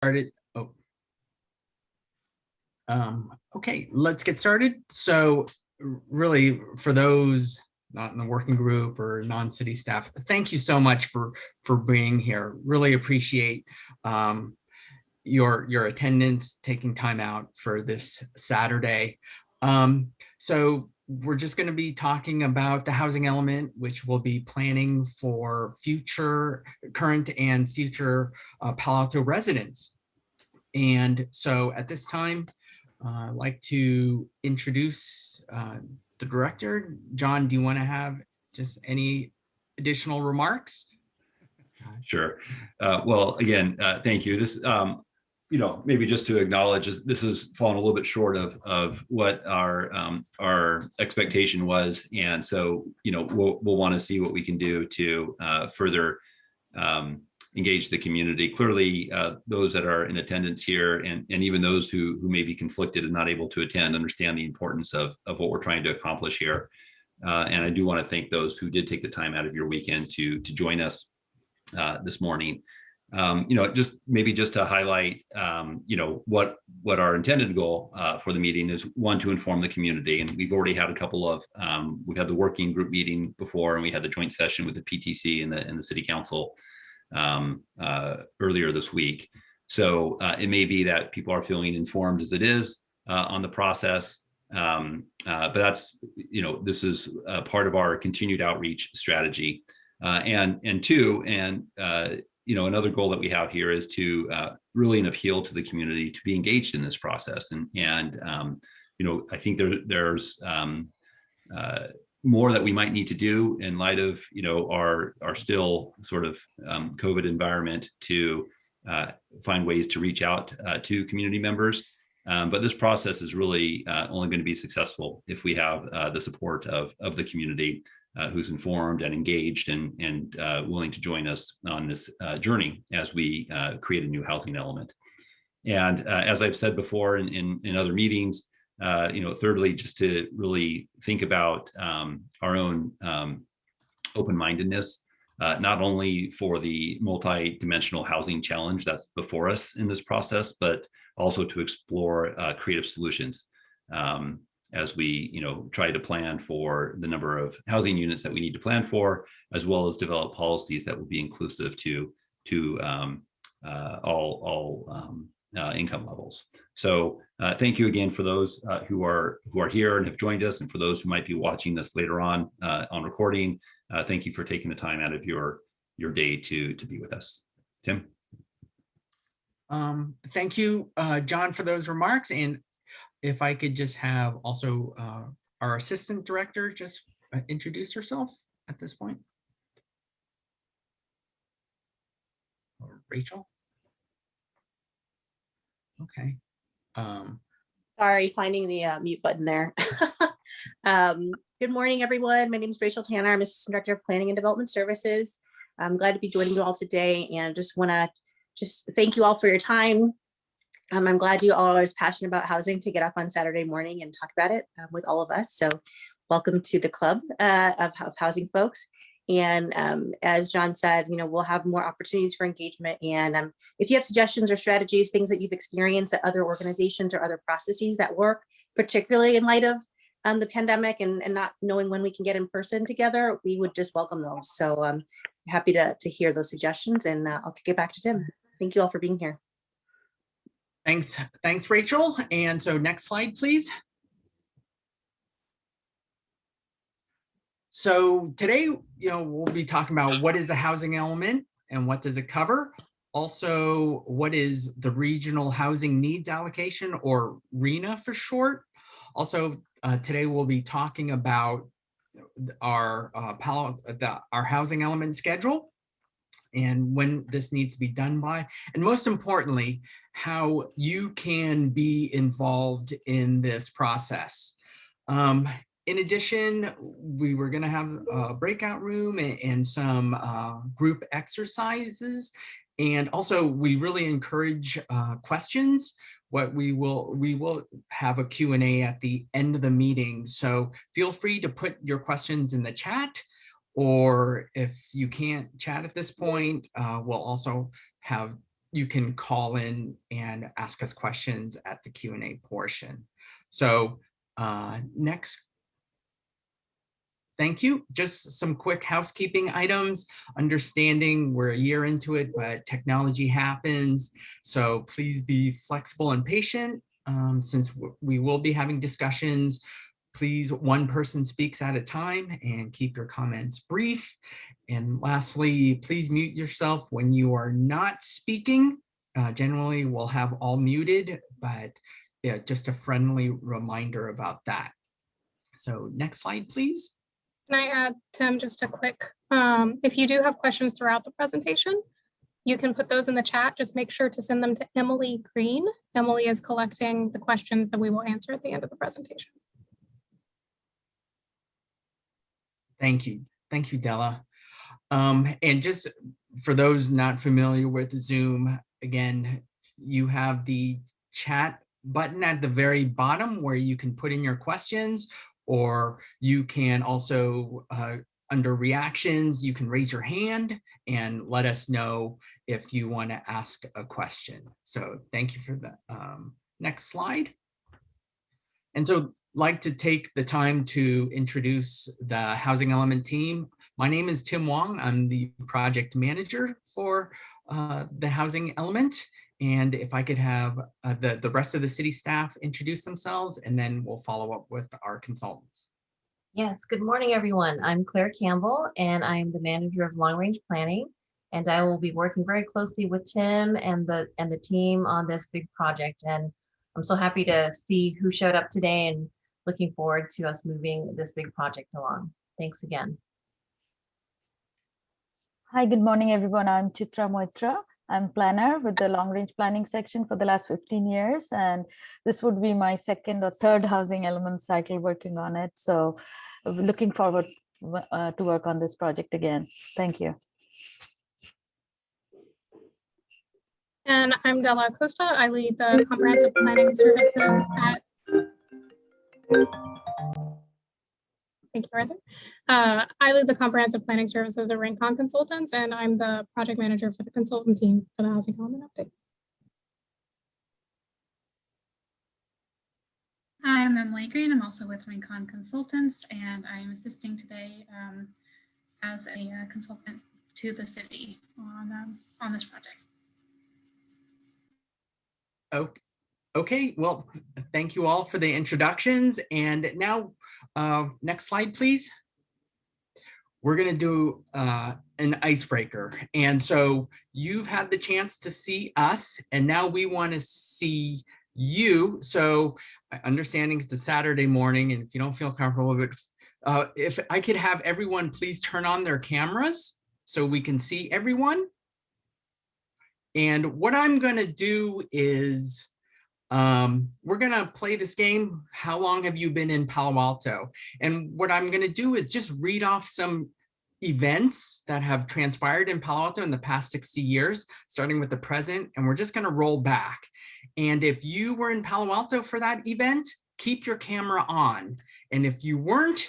Started. Oh. Okay, let's get started. So really, for those not in the working group or non-city staff, thank you so much for being here. Really appreciate your attendance, taking time out for this Saturday. So we're just going to be talking about the housing element, which will be planning for current and future Palo Alto residents. And so at this time, I'd like to introduce the director. John, do you want to have just any additional remarks? Sure. Well, again, thank you. This, maybe just to acknowledge, this has fallen a little bit short of what our expectation was, and so we'll want to see what we can do to further engage the community. Clearly, those that are in attendance here, and even those who may be conflicted and not able to attend, understand the importance of what we're trying to accomplish here. And I do want to thank those who did take the time out of your weekend to join us this morning. Just to highlight, what our intended goal for the meeting is: one, to inform the community. And we've already had a couple of, we've had the working group meeting before, and we had the joint session with the PTC and the City Council earlier this week. So it may be that people are feeling informed as it is on the process, but that's, this is part of our continued outreach strategy. And two, another goal that we have here is to really appeal to the community to be engaged in this process. And I think there's more that we might need to do in light of our still sort of COVID environment to find ways to reach out to community members. But this process is really only going to be successful if we have the support of the community who's informed and engaged and willing to join us on this journey as we create a new housing element. And as I've said before in other meetings, thirdly, just to really think about our own open-mindedness, not only for the multi-dimensional housing challenge that's before us in this process, but also to explore creative solutions as we try to plan for the number of housing units that we need to plan for, as well as develop policies that will be inclusive to all income levels. So thank you again for those who are here and have joined us, and for those who might be watching this later on recording. Thank you for taking the time out of your day to be with us. Tim. Thank you, John, for those remarks. And if I could just have also our assistant director just introduce herself at this point. Or Rachel. Okay. Sorry, finding the mute button there. Good morning, everyone. My name is Rachel Tanner. I'm Assistant Director of Planning and Development Services. I'm glad to be joining you all today, and just want to thank you all for your time. I'm glad you all are as passionate about housing to get up on Saturday morning and talk about it with all of us. So welcome to the club of housing folks. And as John said, we'll have more opportunities for engagement. And if you have suggestions or strategies, things that you've experienced at other organizations or other processes that work, particularly in light of the pandemic and not knowing when we can get in person together, we would just welcome those. So I'm happy to hear those suggestions, and I'll kick it back to Tim. Thank you all for being here. Thanks, Rachel. And so next slide, please. So today, we'll be talking about what is a housing element and what does it cover. Also, what is the regional housing needs allocation, or RHNA for short. Also, today we'll be talking about our our housing element schedule and when this needs to be done by, and most importantly, how you can be involved in this process. In addition, we were going to have a breakout room and some group exercises. And also, we really encourage questions. We will have a Q&A at the end of the meeting. So feel free to put your questions in the chat, or if you can't chat at this point, we'll also have you can call in and ask us questions at the Q&A portion. So next. Thank you. Just some quick housekeeping items, understanding we're a year into it, but technology happens. So please be flexible and patient since we will be having discussions. Please, one person speaks at a time and keep your comments brief. And lastly, please mute yourself when you are not speaking. Generally, we'll have all muted, but yeah, just a friendly reminder about that. So next slide, please. Can I add, Tim, just a quick, if you do have questions throughout the presentation, you can put those in the chat. Just make sure to send them to Emily Green. Emily is collecting the questions that we will answer at the end of the presentation. Thank you. Thank you, Della. And just for those not familiar with Zoom, again, you have the chat button at the very bottom where you can put in your questions, or you can also, under reactions, you can raise your hand and let us know if you want to ask a question. So thank you for that. Next slide. And so like to take the time to introduce the Housing Element team. My name is Tim Wong. I'm the project manager for the Housing Element. And if I could have the rest of the city staff introduce themselves, and then we'll follow up with our consultants. Yes, good morning, everyone. I'm Claire Campbell, and I'm the manager of long range planning. And I will be working very closely with Tim and the team on this big project. And I'm so happy to see who showed up today and looking forward to us moving this big project along. Thanks again. Hi, good morning, everyone. I'm Chitra Moitra. I'm planner with the long range planning section for the last 15 years. And this would be my second or third housing element cycle working on it. So looking forward to work on this project again. Thank you. And I'm Della Acosta. I lead the comprehensive planning services at, thank you, Arthur. I lead the comprehensive planning services at Rincon Consultants, and I'm the project manager for the consultant team for the housing element update. Hi, I'm Emily Green. I'm also with Rincon Consultants, and I'm assisting today as a consultant to the city on this project. Okay, well, thank you all for the introductions. And now, next slide, please. We're going to do an icebreaker. And so you've had the chance to see us, and now we want to see you. So understanding it's a Saturday morning, and if you don't feel comfortable with it, if I could have everyone please turn on their cameras so we can see everyone. And what I'm going to do is we're going to play this game. How long have you been in Palo Alto? And what I'm going to do is just read off some events that have transpired in Palo Alto in the past 60 years, starting with the present, and we're just going to roll back. And if you were in Palo Alto for that event, keep your camera on. And if you weren't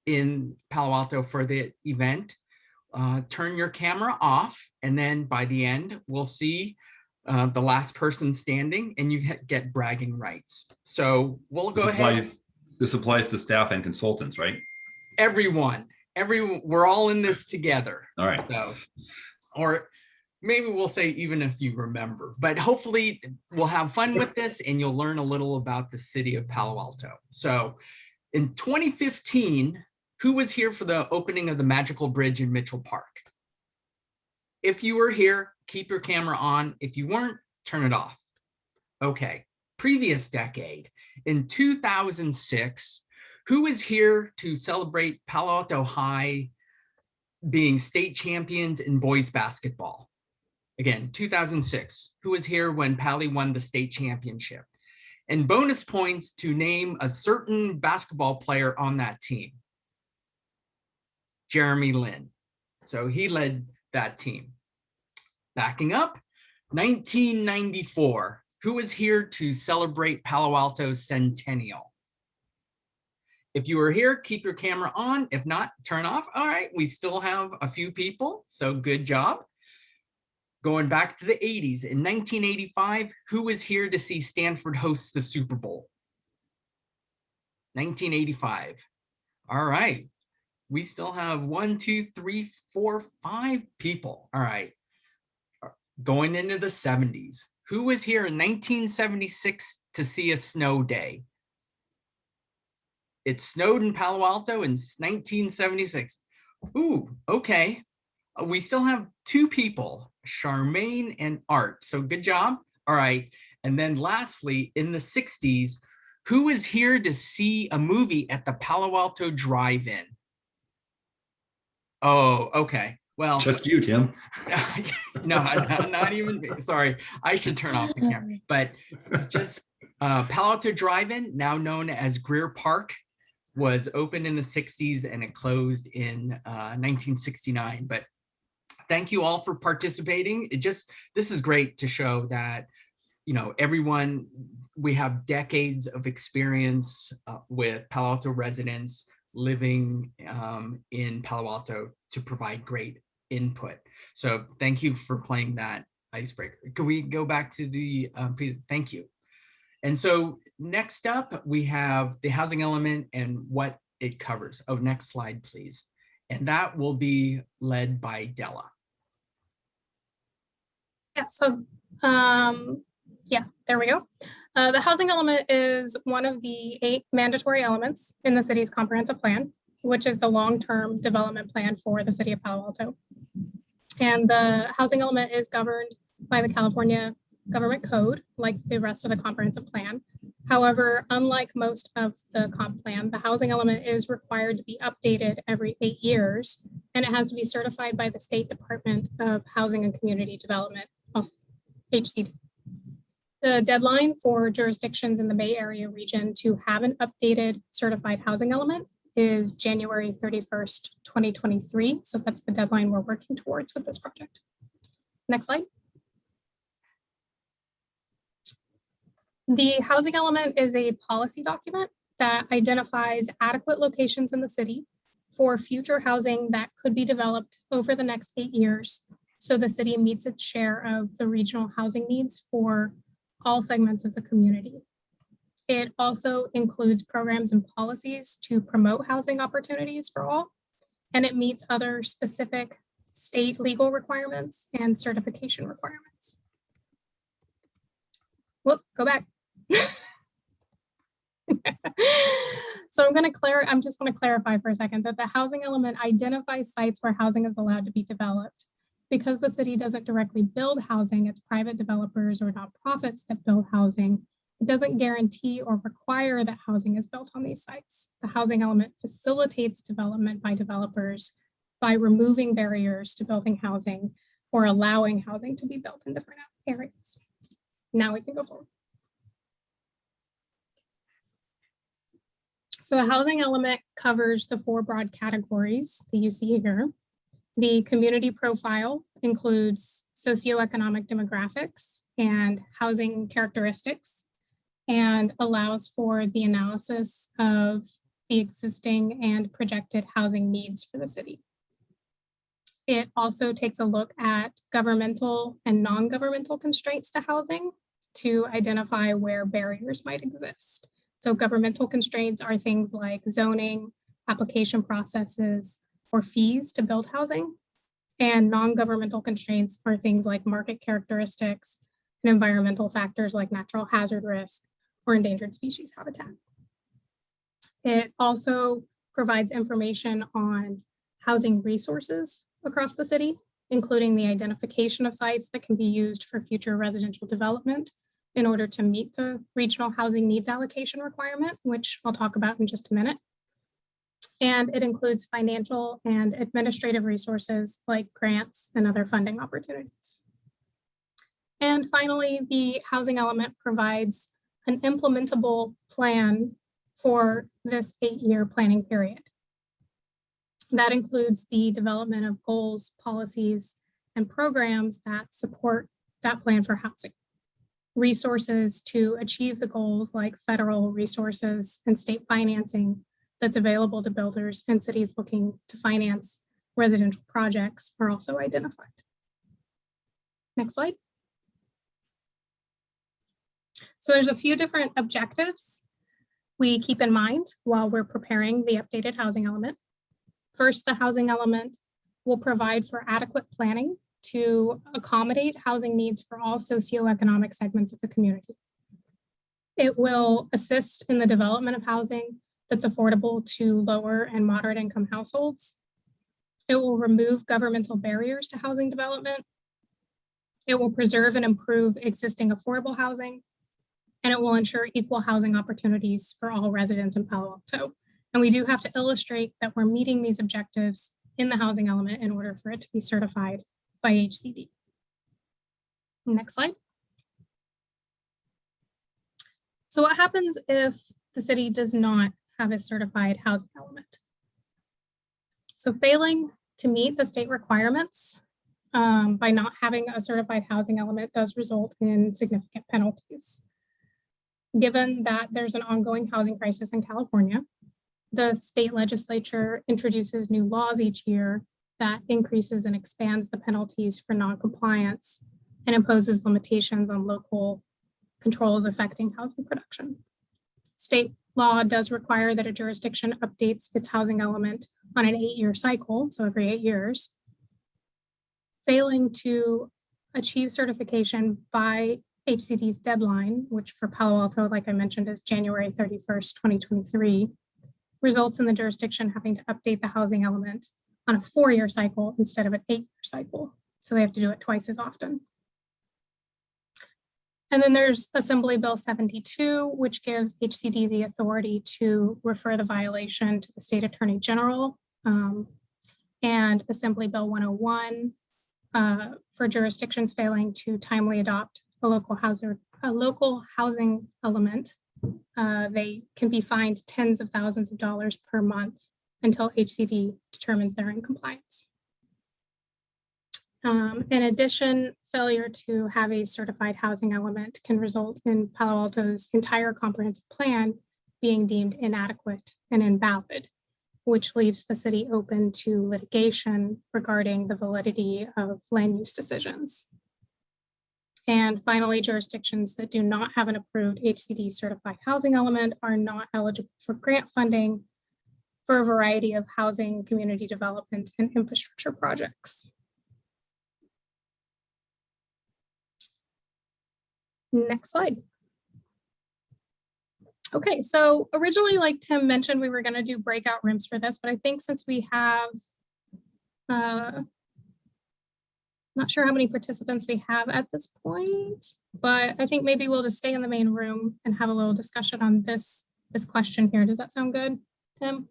in Palo Alto for the event, turn your camera off. And then by the end, we'll see the last person standing, and you get bragging rights. So we'll go ahead. This applies to staff and consultants, right? Everyone, we're all in this together. All right. So, or maybe we'll say even if you remember, but hopefully we'll have fun with this and you'll learn a little about the city of Palo Alto. So in 2015, who was here for the opening of the Magical Bridge in Mitchell Park? If you were here, keep your camera on. If you weren't, turn it off. Okay, previous decade, in 2006, who was here to celebrate Palo Alto High being state champions in boys basketball? Again, 2006, who was here when Pally won the state championship? And bonus points to name a certain basketball player on that team. Jeremy Lin. So he led that team. Backing up, 1994, who was here to celebrate Palo Alto's centennial? If you were here, keep your camera on. If not, turn off. All right, we still have a few people, so good job. Going back to the 80s, in 1985, who was here to see Stanford host the Super Bowl? 1985. All right. We still have 1, 2, 3, 4, 5 people. All right. Going into the 70s, who was here in 1976 to see a snow day? It snowed in Palo Alto in 1976. Ooh, okay. We still have 2 people, Charmaine and Art. So good job. All right. And then lastly, in the 60s, who was here to see a movie at the Palo Alto Drive-In? Oh, okay. Well, Just you, Tim. no, not even me. Sorry, I should turn off the camera. But just Palo Alto Drive-In, now known as Greer Park, was opened in the 60s and it closed in 1969. But thank you all for participating. This is great to show that, you know, everyone, we have decades of experience with Palo Alto residents living in Palo Alto to provide great input. So thank you for playing that icebreaker. Can we go back to the, thank you. And so next up, we have the housing element and what it covers. Oh, next slide, please. And that will be led by Della. Yeah, so yeah, there we go. The housing element is one of the 8 mandatory elements in the city's comprehensive plan, which is the long-term development plan for the city of Palo Alto. And the housing element is governed by the California Government Code, like the rest of the comprehensive plan. However, unlike most of the comp plan, the housing element is required to be updated every 8 years, and it has to be certified by the State Department of Housing and Community Development, HCD. The deadline for jurisdictions in the Bay Area region to have an updated certified housing element is January 31st, 2023. So that's the deadline we're working towards with this project. Next slide. The housing element is a policy document that identifies adequate locations in the city for future housing that could be developed over the next 8 years, so the city meets its share of the regional housing needs for all segments of the community. It also includes programs and policies to promote housing opportunities for all, and it meets other specific state legal requirements and certification requirements. Whoop, go back. So I'm just going to clarify for a second that the housing element identifies sites where housing is allowed to be developed. Because the city doesn't directly build housing, it's private developers or nonprofits that build housing. It doesn't guarantee or require that housing is built on these sites. The housing element facilitates development by developers by removing barriers to building housing or allowing housing to be built in different areas. Now we can go forward. So the housing element covers the 4 broad categories that you see here. The community profile includes socioeconomic demographics and housing characteristics and allows for the analysis of the existing and projected housing needs for the city. It also takes a look at governmental and non-governmental constraints to housing to identify where barriers might exist. So governmental constraints are things like zoning, application processes, or fees to build housing. And non-governmental constraints are things like market characteristics and environmental factors like natural hazard risk or endangered species habitat. It also provides information on housing resources across the city, including the identification of sites that can be used for future residential development in order to meet the regional housing needs allocation requirement, which I'll talk about in just a minute. And it includes financial and administrative resources like grants and other funding opportunities. And finally, the housing element provides an implementable plan for this 8-year planning period. That includes the development of goals, policies, and programs that support that plan for housing. Resources to achieve the goals like federal resources and state financing that's available to builders and cities looking to finance residential projects are also identified. Next slide. So there's a few different objectives we keep in mind while we're preparing the updated housing element. First, the housing element will provide for adequate planning to accommodate housing needs for all socioeconomic segments of the community. It will assist in the development of housing that's affordable to lower and moderate income households. It will remove governmental barriers to housing development. It will preserve and improve existing affordable housing, and it will ensure equal housing opportunities for all residents in Palo Alto. And we do have to illustrate that we're meeting these objectives in the housing element in order for it to be certified by HCD. Next slide. So what happens if the city does not have a certified housing element? So failing to meet the state requirements by not having a certified housing element does result in significant penalties. Given that there's an ongoing housing crisis in California, the state legislature introduces new laws each year that increases and expands the penalties for non-compliance and imposes limitations on local controls affecting housing production. State law does require that a jurisdiction updates its housing element on an 8-year cycle, so every 8 years. Failing to achieve certification by HCD's deadline, which for Palo Alto, like I mentioned, is January 31st, 2023, results in the jurisdiction having to update the housing element on a 4-year cycle instead of an 8-year cycle. So they have to do it twice as often. And then there's Assembly Bill 72, which gives HCD the authority to refer the violation to the State Attorney General, and Assembly Bill 101 for jurisdictions failing to timely adopt a local housing element. They can be fined tens of thousands of dollars per month until HCD determines they're in compliance. In addition, failure to have a certified housing element can result in Palo Alto's entire comprehensive plan being deemed inadequate and invalid, which leaves the city open to litigation regarding the validity of land use decisions. And finally, jurisdictions that do not have an approved HCD certified housing element are not eligible for grant funding for a variety of housing, community development, and infrastructure projects. Next slide. Okay, so originally, like Tim mentioned, we were going to do breakout rooms for this, but I think since we have, not sure how many participants we have at this point, but I think maybe we'll just stay in the main room and have a little discussion on this question here. Does that sound good, Tim?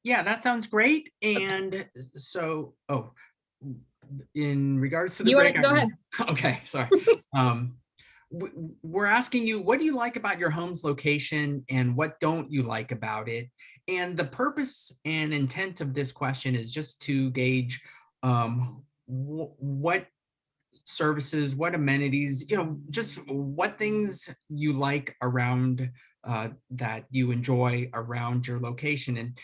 Yeah, that sounds great. And so, in regards to the breakout Go ahead. Okay, sorry. We're asking you, what do you like about your home's location and what don't you like about it? And the purpose and intent of this question is just to gauge what services, what amenities, just what things you like around that you enjoy around your location and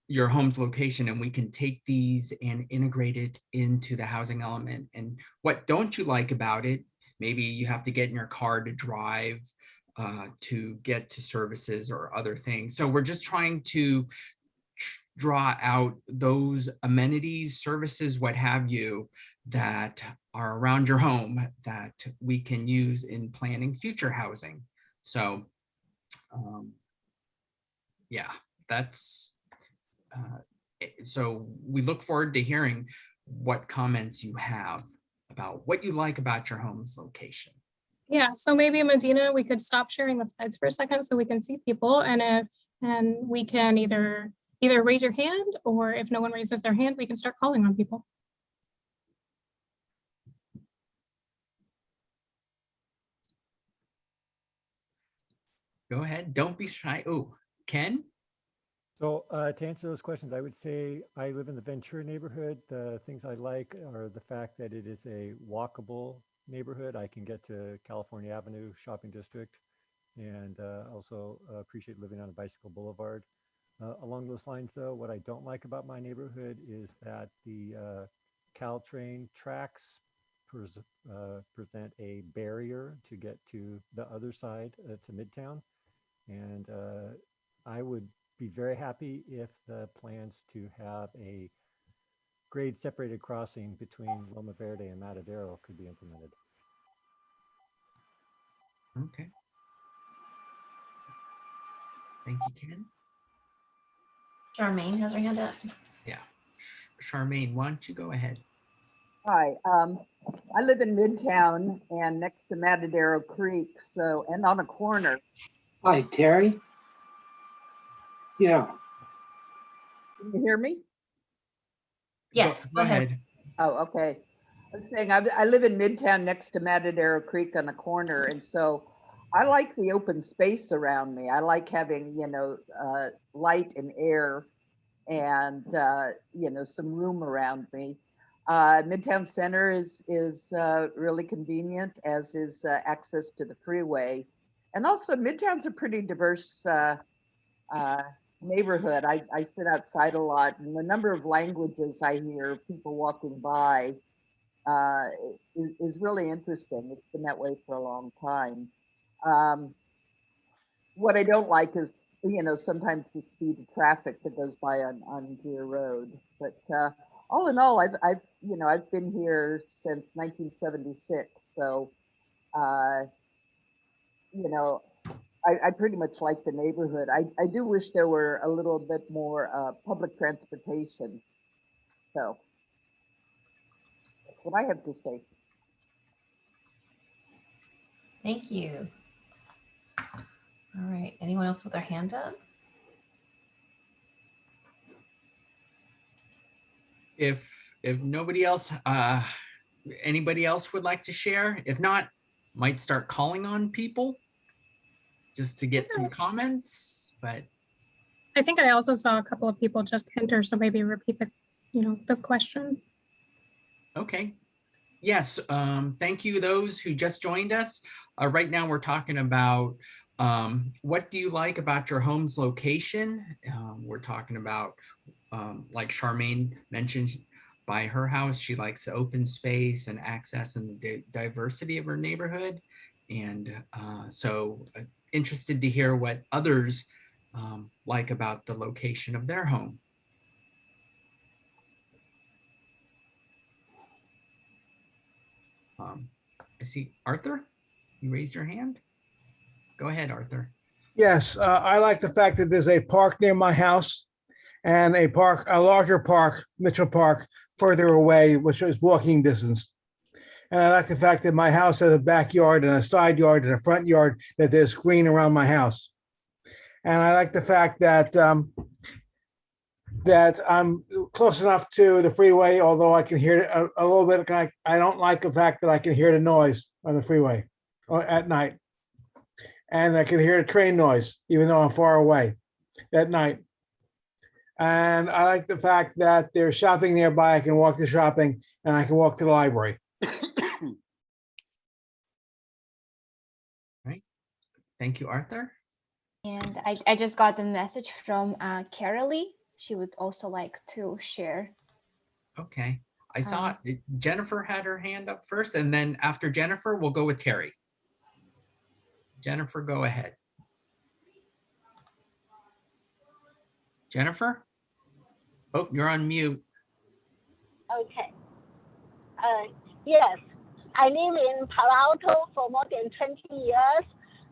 your home's location, and we can take these and integrate it into the housing element. And what don't you like about it? Maybe you have to get in your car to drive to get to services or other things. So we're just trying to draw out those amenities, services, what have you, that are around your home that we can use in planning future housing. So yeah, that's so we look forward to hearing what comments you have about what you like about your home's location. Yeah, so maybe Medina, we could stop sharing the slides for a second so we can see people, and we can either raise your hand, or if no one raises their hand, we can start calling on people. Go ahead, don't be shy. Oh, Ken? So to answer those questions, I would say I live in the Ventura neighborhood. The things I like are the fact that it is a walkable neighborhood. I can get to California Avenue Shopping District, and also appreciate living on a bicycle boulevard. Along those lines, though, what I don't like about my neighborhood is that the Caltrain tracks present a barrier to get to the other side to Midtown. And I would be very happy if the plans to have a grade separated crossing between Loma Verde and Matadero could be implemented. Okay. Thank you, Ken. Charmaine has her hand up. Yeah. Charmaine, why don't you go ahead? Hi, I live in Midtown and next to Matadero Creek, so, and on a corner. Hi, Terry. Yeah, Can you hear me? Yes, Go ahead. Oh, okay. I was saying I live in Midtown next to Matadero Creek on a corner, and so I like the open space around me. I like having, you know, light and air and, you know, some room around me. Midtown Center is really convenient, as is access to the freeway. And also Midtown's a pretty diverse neighborhood. I sit outside a lot, and the number of languages I hear people walking by is really interesting. It's been that way for a long time. What I don't like is, you know, sometimes the speed of traffic that goes by on Deer Road. But all in all, I've you know, I've been here since 1976. So, you know, I pretty much like the neighborhood. I do wish there were a little bit more public transportation. So that's what I have to say. thank you. All right, anyone else with their hand up? If nobody else, anybody else would like to share? If not, might start calling on people just to get some comments, but I think I also saw a couple of people just enter, so maybe repeat the question. okay. Yes, thank you those who just joined us. Right now we're talking about what do you like about your home's location? We're talking about, like Charmaine mentioned, by her house, she likes the open space and access and the diversity of her neighborhood. And so interested to hear what others like about the location of their home. I see Arthur, you raised your hand. Go ahead, Arthur. Yes, I like the fact that there's a park near my house and a larger park, Mitchell Park, further away, which is walking distance. And I like the fact that my house has a backyard and a side yard and a front yard, that there's green around my house. And I like the fact that that I'm close enough to the freeway, although I can hear it a little bit. I don't like the fact that I can hear the noise on the freeway at night. And I can hear the train noise, even though I'm far away at night. And I like the fact that there's shopping nearby. I can walk to shopping and I can walk to the library. Right. Thank you, Arthur. And I just got the message from Carolee. She would also like to share. Okay. I saw Jennifer had her hand up first, and then after Jennifer, we'll go with Terry. Jennifer, go ahead. Jennifer? Oh, you're on mute. Okay. Yes, I live in Palo Alto for more than 20 years.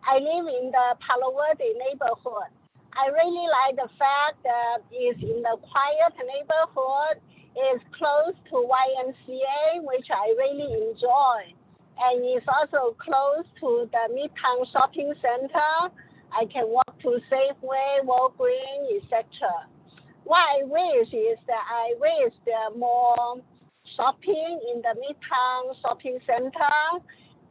I live in the Palo Verde neighborhood. I really like the fact that it's in the quiet neighborhood. It's close to YMCA, which I really enjoy. And it's also close to the Midtown Shopping Center. I can walk to Safeway, Walgreens, etc. What I wish is that I wish there are more shopping in the Midtown Shopping Center.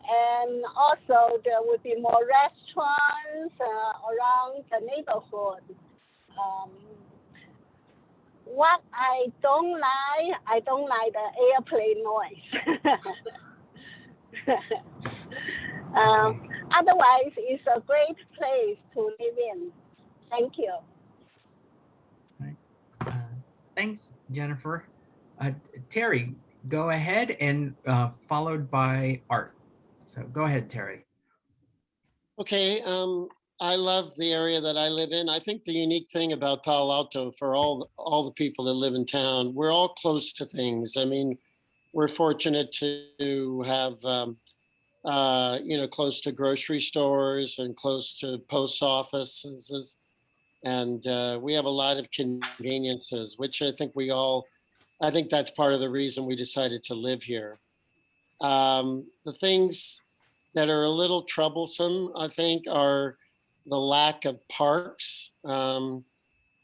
And also there would be more restaurants around the neighborhood. What I don't like the airplane noise. Otherwise, it's a great place to live in. Thank you. Thanks, Jennifer. Terry, go ahead and followed by Art. So go ahead, Terry. Okay, I love the area that I live in. I think the unique thing about Palo Alto for all the people that live in town, we're all close to things. I mean, we're fortunate to have, close to grocery stores and close to post offices. And we have a lot of conveniences, which I think that's part of the reason we decided to live here. The things that are a little troublesome, I think, are the lack of parks.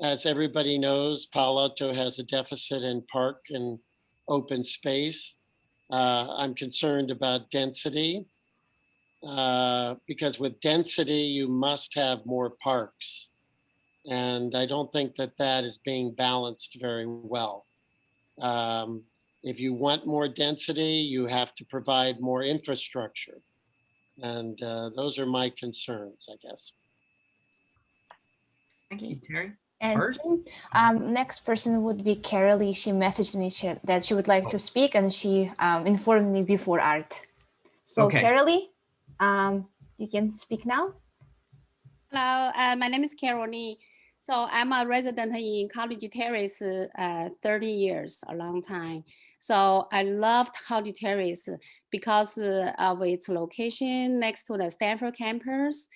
As everybody knows, Palo Alto has a deficit in park and open space. I'm concerned about density because with density, you must have more parks. And I don't think that that is being balanced very well. If you want more density, you have to provide more infrastructure. And those are my concerns, I guess. Thank you, Terry. And Art? Tim, next person would be Carolee. She messaged me that she would like to speak, and she informed me before Art. So Okay. Carolee, you can speak now. Hello, my name is Carolee. So I'm a resident in College Terrace 30 years, a long time. So I loved College Terrace because of its location next to the Stanford campus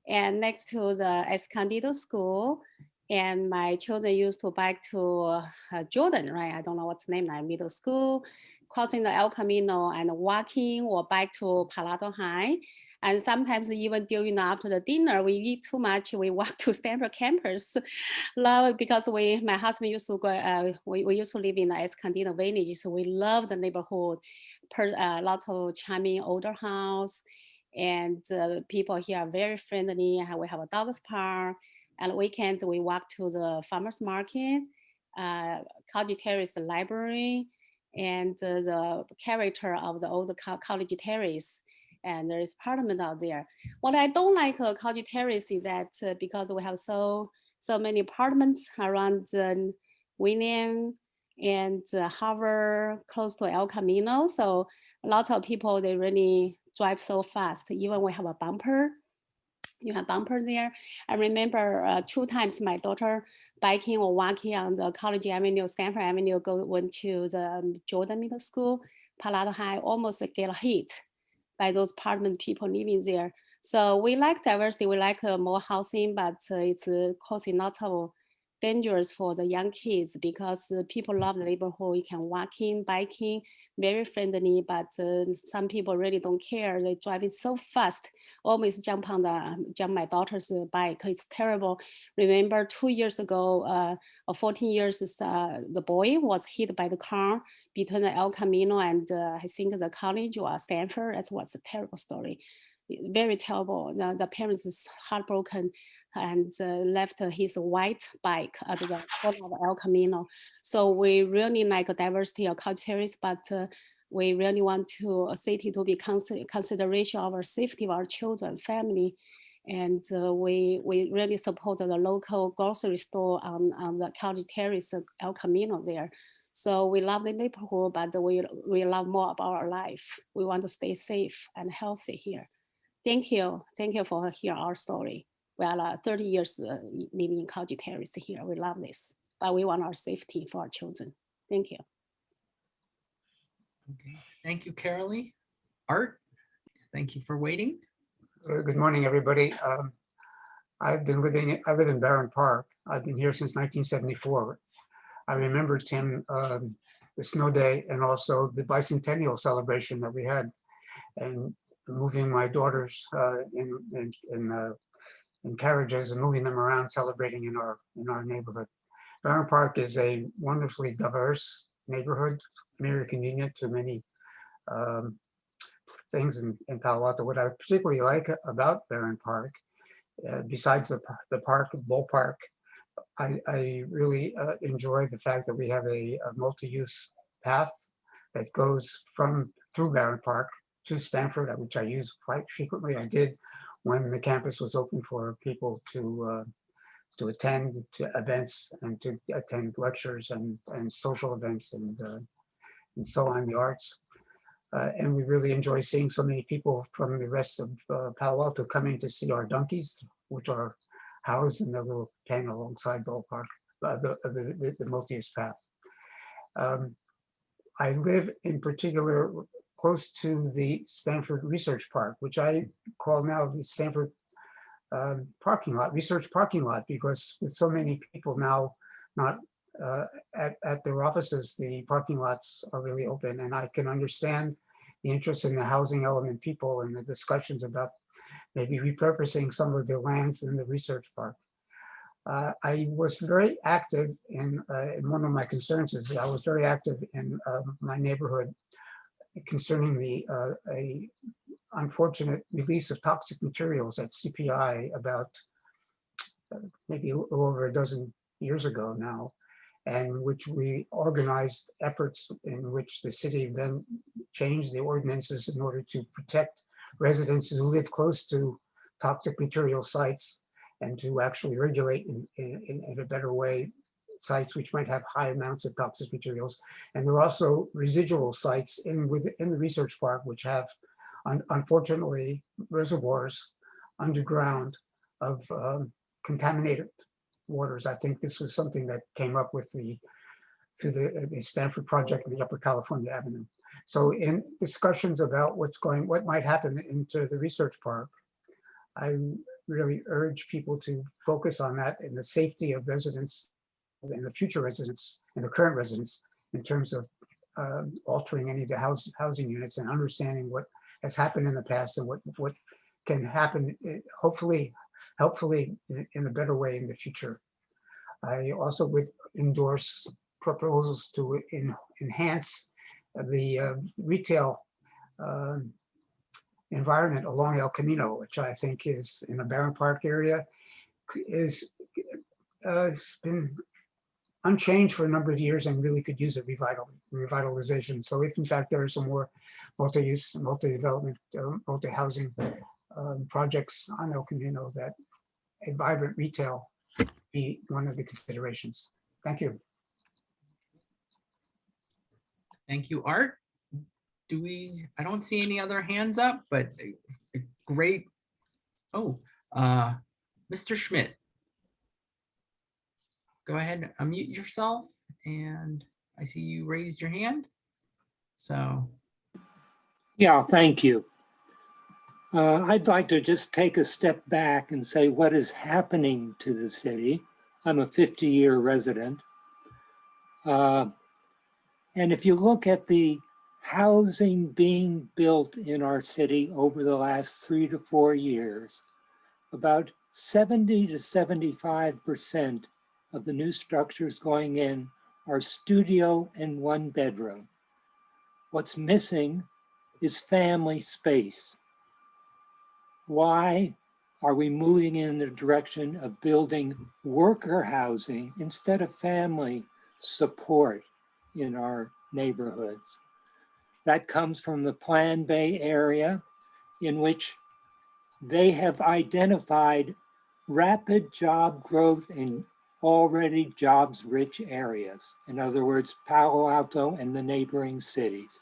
and next to the Escondido School. And my children used to bike to Jordan, right? I don't know what's the name now, middle school, crossing the El Camino and walking or bike to Palo High. And sometimes even during after the dinner, we eat too much, we walk to Stanford campus. Love it because my husband used to go, we used to live in the Escondido Village, so we love the neighborhood. Lots of charming older house, and people here are very friendly. We have a dog's park, and weekends we walk to the farmers market, College Terrace library, and the character of the old College Terrace. And there is apartment out there. What I don't like College Terrace is that because we have so many apartments around William and Harvard, close to El Camino. So lots of people, they really drive so fast. Even we have a bumper. You have bumpers there. I remember 2 times my daughter biking or walking on the College Avenue, Stanford Avenue, went to the Jordan Middle School, Palo High, almost get hit by those apartment people living there. So we like diversity, we like more housing, but it's causing lots of dangerous for the young kids because people love the neighborhood. You can walking, biking, very friendly, but some people really don't care. They drive it so fast, almost jump my daughter's bike. It's terrible. Remember 2 years ago, 14 years, the boy was hit by the car between the El Camino and I think the college or Stanford. That was a terrible story. Very terrible. The parents is heartbroken and left his white bike at the corner of El Camino. So we really like a diversity of cultures, but we really want a city to be consideration of our safety of our children, family. And we really support the local grocery store on the College Terrace, El Camino there. So we love the neighborhood, but we love more about our life. We want to stay safe and healthy here. Thank you. Thank you for hearing our story. We are 30 years living in College Terrace here. We love this, but we want our safety for our children. Thank you. Okay. Thank you, Carolee. Art, thank you for waiting. Good morning, everybody. I live in Barron Park. I've been here since 1974. I remember, Tim, the snow day and also the bicentennial celebration that we had, and moving my daughters in carriages and moving them around, celebrating in our neighborhood. Barron Park is a wonderfully diverse neighborhood, very convenient to many things in Palo Alto. What I particularly like about Barron Park, besides the park, ballpark, I really enjoy the fact that we have a multi-use path that goes through Barron Park to Stanford, which I use quite frequently. I did when the campus was open for people to attend to events and to attend lectures and social events and and so on, the arts. And we really enjoy seeing so many people from the rest of Palo Alto coming to see our donkeys, which are housed in the little pen alongside ballpark, the multi-use path. I live in particular close to the Stanford Research Park, which I call now the Stanford parking lot, research parking lot, because with so many people now not at their offices, the parking lots are really open, and I can understand the interest in the housing element people and the discussions about maybe repurposing some of the lands in the research park. I was very active in one of my concerns is I was very active in my neighborhood concerning the unfortunate release of toxic materials at CPI about maybe a little over a dozen years ago now, and which we organized efforts in which the city then changed the ordinances in order to protect residents who live close to toxic material sites and to actually regulate in a better way sites which might have high amounts of toxic materials. And there are also residual sites within the research park which have unfortunately reservoirs underground of contaminated waters. I think this was something that came up with through the Stanford project in the Upper California Avenue. So in discussions about what might happen into the research park, I really urge people to focus on that and the safety of residents and the future residents and the current residents in terms of altering any of the housing units and understanding what has happened in the past and what can happen, hopefully in a better way in the future. I also would endorse proposals to enhance the retail environment along El Camino, which I think is in the Barron Park area, it's been unchanged for a number of years and really could use a revitalization. So if in fact there are some more multi-use, multi-development, multi-housing projects on El Camino, that a vibrant retail be one of the considerations. Thank you. Thank you, Art. I don't see any other hands up, but great. Oh, Mr. Schmidt. Go ahead and unmute yourself, and I see you raised your hand. So. Yeah, thank you. I'd like to just take a step back and say what is happening to the city. I'm a 50-year resident. And if you look at the housing being built in our city over the last 3 to 4 years, about 70 to 75% of the new structures going in are studio and 1 bedroom. What's missing is family space. Why are we moving in the direction of building worker housing instead of family support in our neighborhoods? That comes from the Plan Bay area, in which they have identified rapid job growth in already jobs-rich areas. In other words, Palo Alto and the neighboring cities.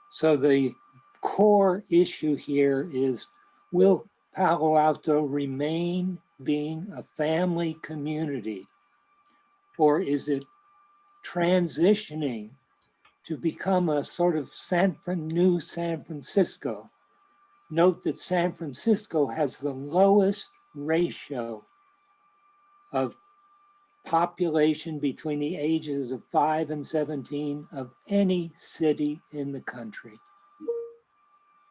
So the core issue here is, will Palo Alto remain being a family community, or is it transitioning to become a sort of new San Francisco? Note that San Francisco has the lowest ratio of population between the ages of 5 and 17 of any city in the country.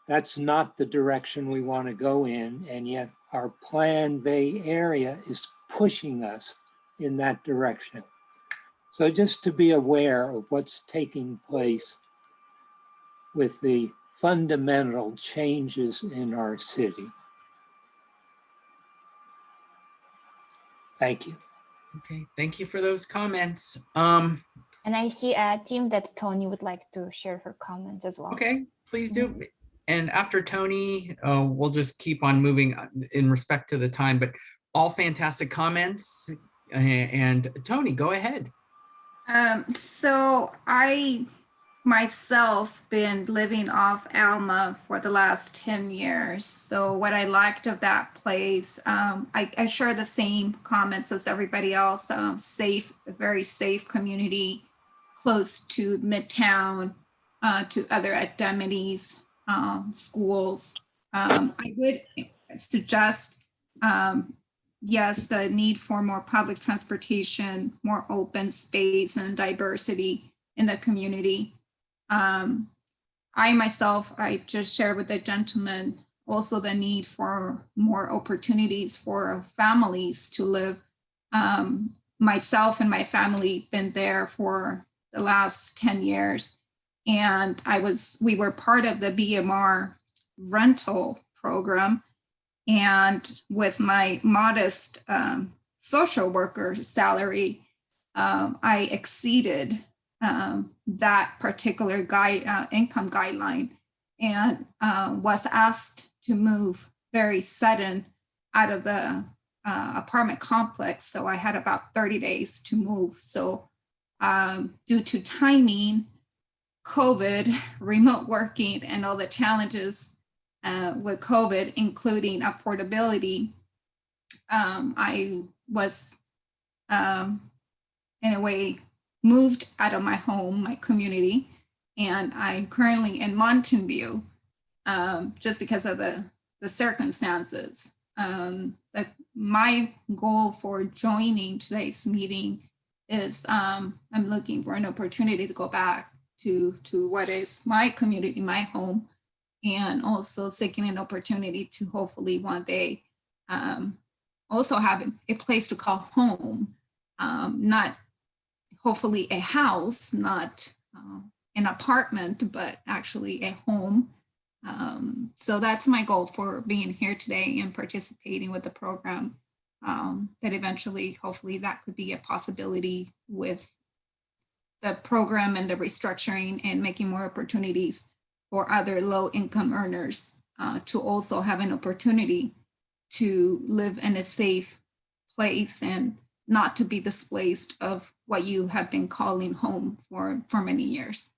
That's not the direction we want to go in, and yet our Plan Bay area is pushing us in that direction. So just to be aware of what's taking place with the fundamental changes in our city. Thank you. Okay, thank you for those comments. And I see, Tim, that Tony would like to share her comment as well. Okay, please do. And after Tony, we'll just keep on moving in respect to the time, but all fantastic comments. And Tony, go ahead. So I myself been living off Alma for the last 10 years. So what I liked of that place, I share the same comments as everybody else. Safe, a very safe community, close to Midtown, to other academics, schools. I would suggest, yes, the need for more public transportation, more open space and diversity in the community. I myself, I just shared with the gentleman also the need for more opportunities for families to live. Myself and my family been there for the last 10 years. And we were part of the BMR rental program. And with my modest social worker salary, I exceeded that particular income guideline and was asked to move very sudden out of the apartment complex. So I had about 30 days to move. So due to timing, COVID, remote working, and all the challenges with COVID, including affordability, I was in a way moved out of my home, my community, and I'm currently in Mountain View just because of the circumstances. My goal for joining today's meeting is I'm looking for an opportunity to go back to what is my community, my home, and also seeking an opportunity to hopefully one day also have a place to call home, not hopefully a house, not an apartment, but actually a home. So that's my goal for being here today and participating with the program, that eventually, hopefully that could be a possibility with the program and the restructuring and making more opportunities for other low income earners to also have an opportunity to live in a safe place and not to be displaced of what you have been calling home for many years.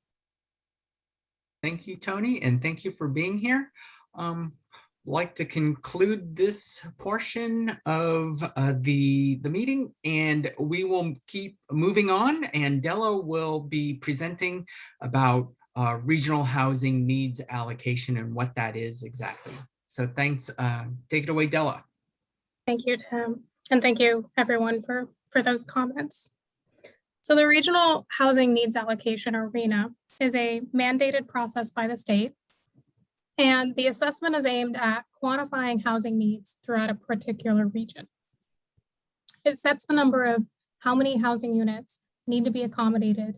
Thank you, Tony, and thank you for being here. Like to conclude this portion of the meeting, and we will keep moving on, and Della will be presenting about regional housing needs allocation and what that is exactly. So thanks. Take it away, Della. Thank you, Tim. And thank you everyone for those comments. So the Regional Housing Needs Allocation, or RHNA, is a mandated process by the state. And the assessment is aimed at quantifying housing needs throughout a particular region. It sets the number of how many housing units need to be accommodated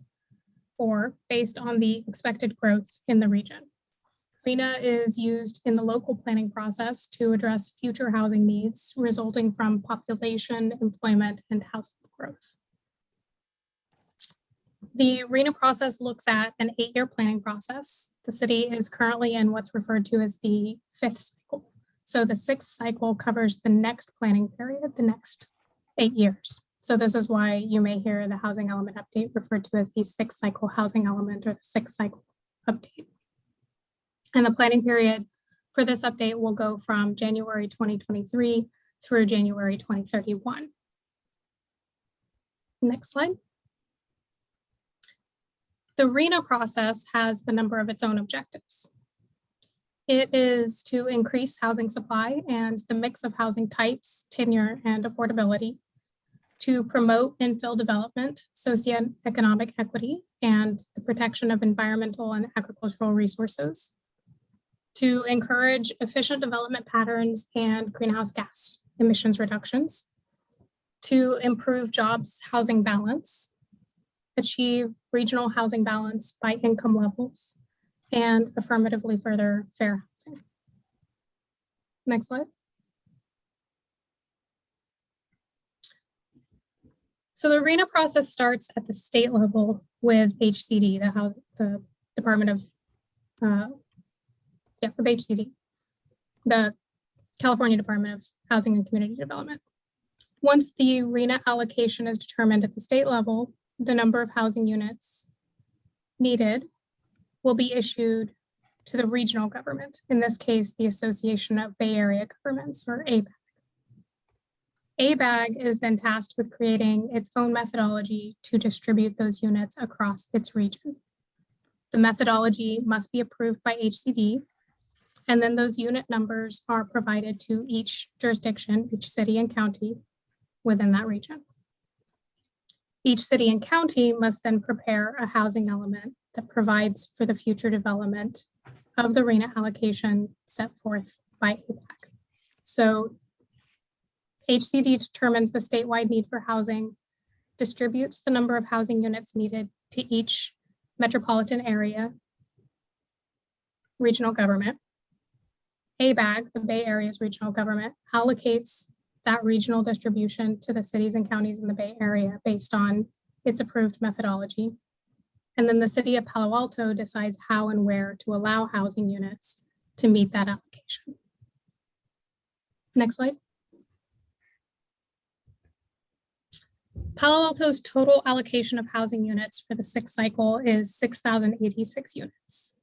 for based on the expected growth in the region. RHNA is used in the local planning process to address future housing needs resulting from population, employment, and household growth. The RHNA process looks at an 8-year planning process. The city is currently in what's referred to as the 5th cycle. So the 6th cycle covers the next planning period, the next 8 years. So this is why you may hear the housing element update referred to as the 6th cycle housing element or the 6th cycle update. And the planning period for this update will go from January 2023 through January 2031. Next slide. The RHNA process has a number of its own objectives. It is to increase housing supply and the mix of housing types, tenure, and affordability, to promote infill development, socioeconomic equity, and the protection of environmental and agricultural resources, to encourage efficient development patterns and greenhouse gas emissions reductions, to improve jobs housing balance, achieve regional housing balance by income levels, and affirmatively further fair housing. Next slide. So the RHNA process starts at the state level with HCD, the Department of, with HCD, the California Department of Housing and Community Development. Once the RHNA allocation is determined at the state level, the number of housing units needed will be issued to the regional government, in this case, the Association of Bay Area Governments, or ABAG. ABAG is then tasked with creating its own methodology to distribute those units across its region. The methodology must be approved by HCD, and then those unit numbers are provided to each jurisdiction, each city and county within that region. Each city and county must then prepare a housing element that provides for the future development of the RHNA allocation set forth by ABAG. So HCD determines the statewide need for housing, distributes the number of housing units needed to each metropolitan area, regional government. ABAG, the Bay Area's regional government, allocates that regional distribution to the cities and counties in the Bay Area based on its approved methodology. And then the city of Palo Alto decides how and where to allow housing units to meet that allocation. Next slide. Palo Alto's total allocation of housing units for the sixth cycle is 6,086 units.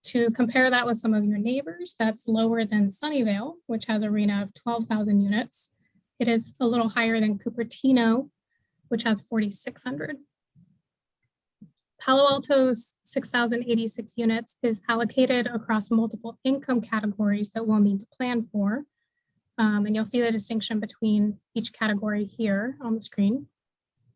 To compare that with some of your neighbors, that's lower than Sunnyvale, which has a RHNA of 12,000 units. It is a little higher than Cupertino, which has 4,600. Palo Alto's 6,086 units is allocated across multiple income categories that we'll need to plan for. And you'll see the distinction between each category here on the screen.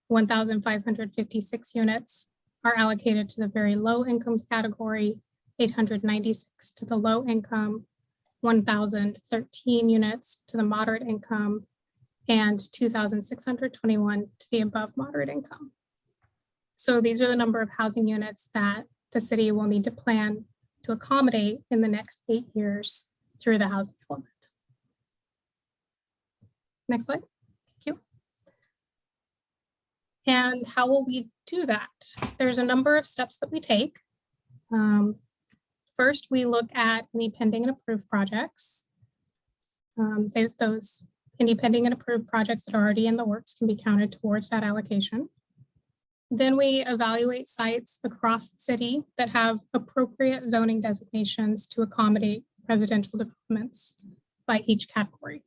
1,556 units are allocated to the very low income category, 896 to the low income, 1,013 units to the moderate income, and 2,621 to the above moderate income. So these are the number of housing units that the city will need to plan to accommodate in the next 8 years through the housing element. Next slide. Thank you. And how will we do that? There's a number of steps that we take. First, we look at any pending and approved projects. Those any pending and approved projects that are already in the works can be counted towards that allocation. Then we evaluate sites across the city that have appropriate zoning designations to accommodate residential developments by each category.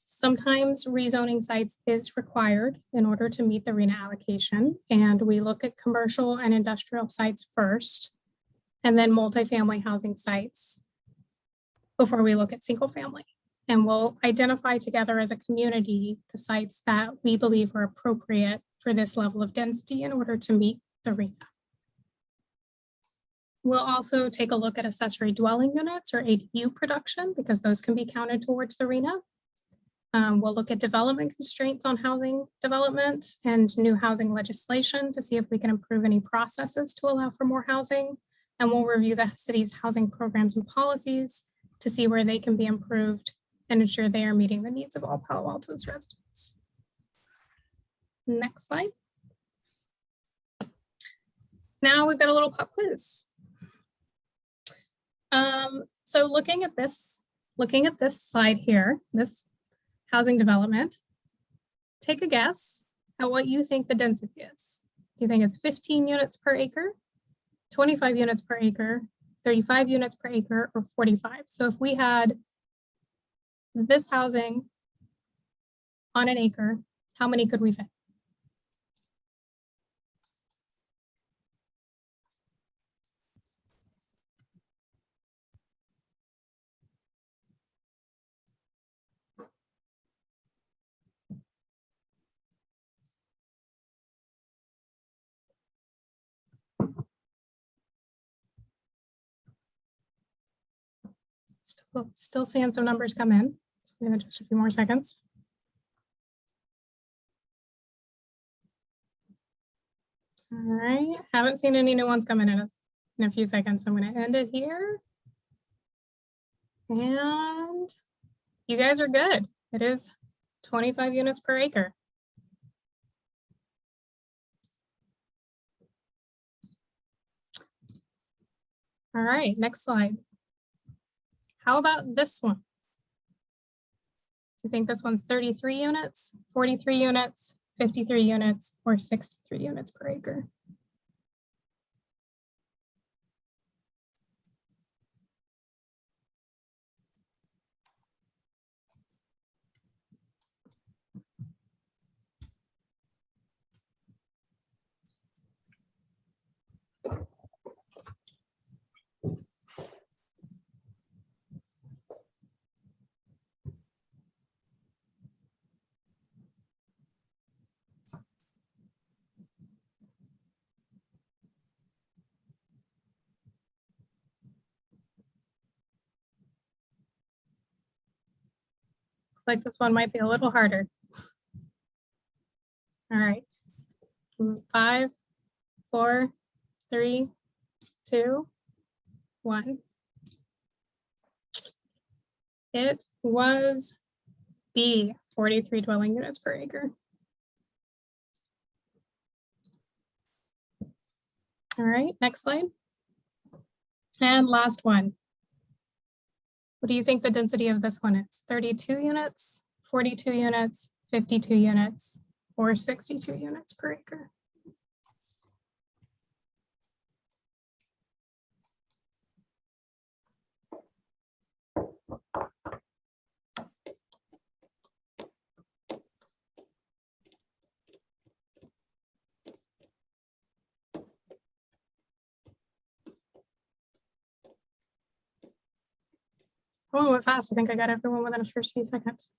Sometimes rezoning sites is required in order to meet the RHNA allocation, and we look at commercial and industrial sites first, and then multifamily housing sites before we look at single family. And we'll identify together as a community the sites that we believe are appropriate for this level of density in order to meet the RHNA. We'll also take a look at accessory dwelling units or ADU production because those can be counted towards the RHNA. We'll look at development constraints on housing development and new housing legislation to see if we can improve any processes to allow for more housing. And we'll review the city's housing programs and policies to see where they can be improved and ensure they are meeting the needs of all Palo Alto's residents. Next slide. Now we've got a little pop quiz. So looking at this slide here, this housing development, take a guess at what you think the density is. Do you think it's 15 units per acre, 25 units per acre, 35 units per acre, or 45? So if we had this housing on an acre, how many could we fit? Still seeing some numbers come in. So I'm gonna just a few more seconds. All right, haven't seen any new ones come in a few seconds. So I'm gonna end it here. And you guys are good. It is 25 units per acre. All right, next slide. How about this one? Do you think this one's 33 units, 43 units, 53 units, or 63 units per acre? like this one might be a little harder. All right. 5, 4, 3, 2, 1. It was B, 43 dwelling units per acre. All right, next slide. And last one. What do you think the density of this one is? 32 units, 42 units, 52 units, or 62 units per acre? Oh, it went fast. I think I got everyone within the first few seconds.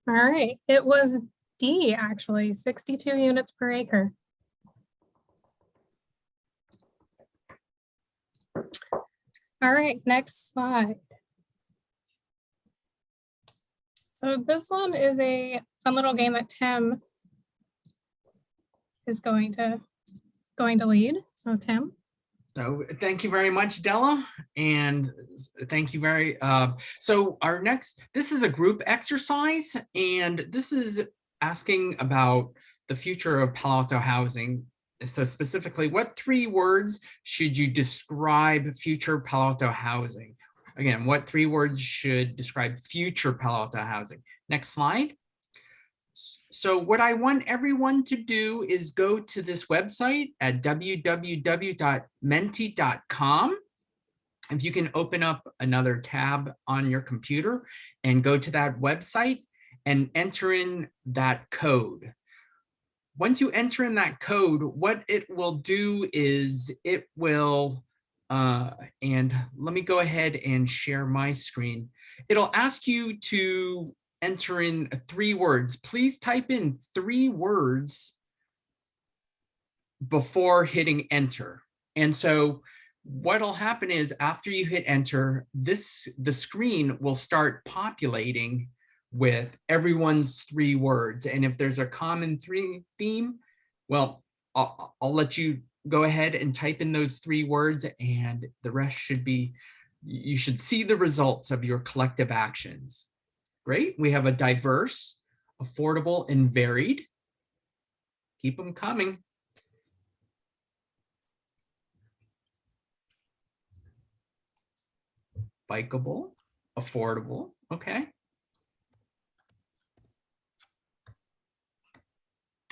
All right, it was D actually, 62 units per acre. All right, next slide. So this one is a fun little game that Tim is going to lead. So Tim. So thank you very much, Della. And thank you very, so our next, this is a group exercise, and this is asking about the future of Palo Alto housing. So specifically, what 3 words should you describe future Palo Alto housing? Again, what 3 words should describe future Palo Alto housing? Next slide. So what I want everyone to do is go to this website at www.menti.com. If you can open up another tab on your computer and go to that website and enter in that code. Once you enter in that code, what it will do is it will, and let me go ahead and share my screen. It'll ask you to enter in 3 words. Please type in 3 words before hitting enter. And so what'll happen is after you hit enter, the screen will start populating with everyone's 3 words. And if there's a common theme, well, I'll let you go ahead and type in those 3 words, and the rest should be, you should see the results of your collective actions. Great, we have a diverse, affordable, and varied. Keep them coming. Bikeable, affordable, okay.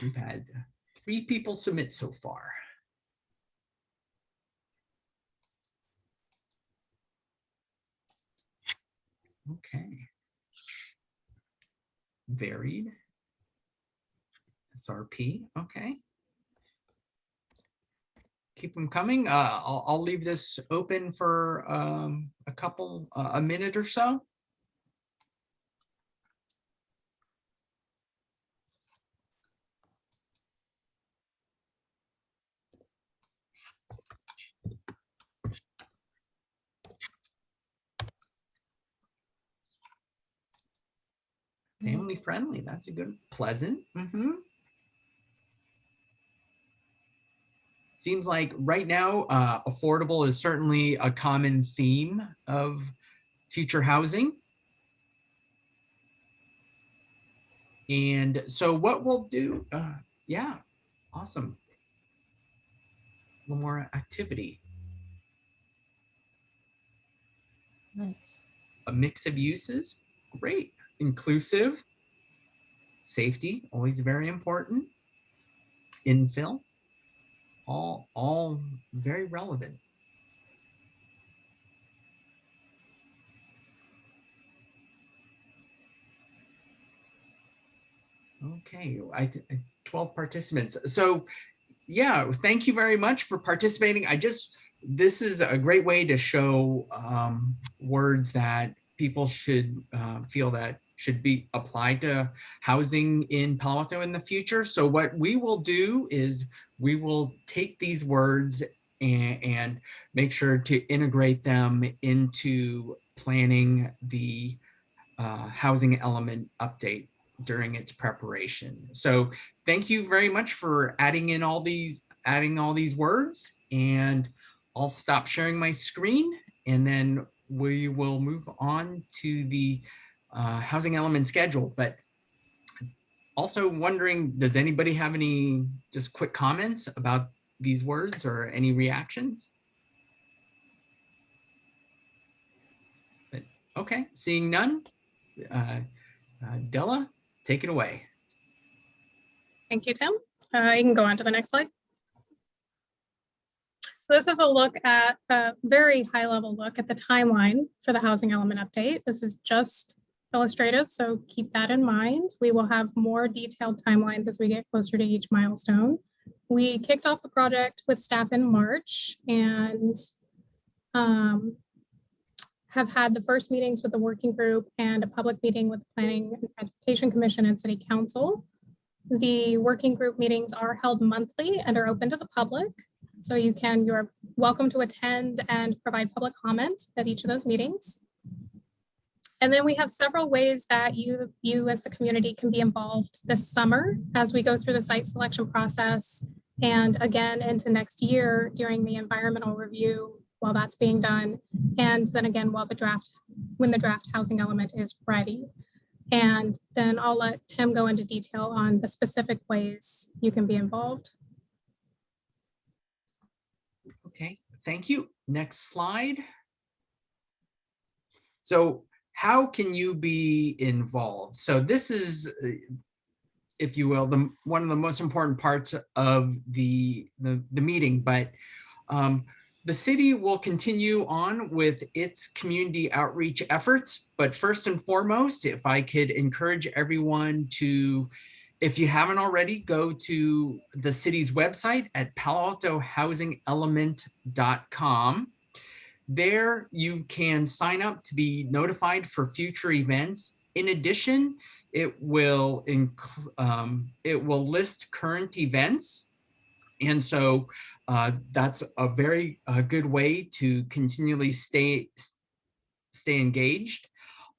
We've had 3 people submit so far. Okay. Varied. SRP, okay. Keep them coming. I'll leave this open for a minute or so. Family friendly, that's a good, pleasant. Seems like right now, affordable is certainly a common theme of future housing. And so what we'll do, yeah, awesome. A little more activity. Nice. A mix of uses, great. Inclusive, safety, always very important. Infill, all very relevant. Okay, 12 participants. So yeah, thank you very much for participating. This is a great way to show words that people should feel that should be applied to housing in Palo Alto in the future. So what we will do is we will take these words and make sure to integrate them into planning the housing element update during its preparation. So thank you very much for adding all these words, and I'll stop sharing my screen, and then we will move on to the housing element schedule. But also wondering, does anybody have any just quick comments about these words or any reactions? But, okay, seeing none, Della, take it away. Thank you, Tim. You can go on to the next slide. So this is a look at a very high level look at the timeline for the housing element update. This is just illustrative, so keep that in mind. We will have more detailed timelines as we get closer to each milestone. We kicked off the project with staff in March and have had the first meetings with the working group and a public meeting with the Planning and Education Commission and City Council. The working group meetings are held monthly and are open to the public. So you're welcome to attend and provide public comment at each of those meetings. And then we have several ways that you as the community can be involved this summer as we go through the site selection process, and again into next year during the environmental review while that's being done, and then again when the draft housing element is ready. And then I'll let Tim go into detail on the specific ways you can be involved. Okay, thank you. Next slide. So how can you be involved? So this is, if you will, one of the most important parts of the meeting, but the city will continue on with its community outreach efforts. But first and foremost, if I could encourage everyone to, if you haven't already, go to the city's website at paloaltohousingelement.com. There you can sign up to be notified for future events. In addition, it will list current events. And so that's a very good way to continually stay engaged.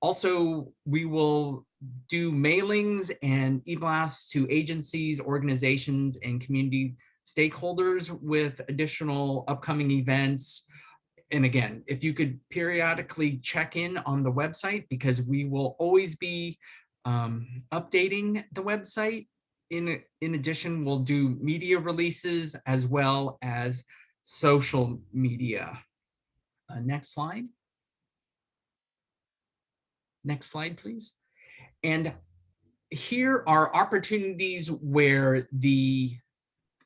Also, we will do mailings and e-blasts to agencies, organizations, and community stakeholders with additional upcoming events. And again, if you could periodically check in on the website, because we will always be updating the website. In addition, we'll do media releases as well as social media. Next slide. Next slide, please. And here are opportunities where the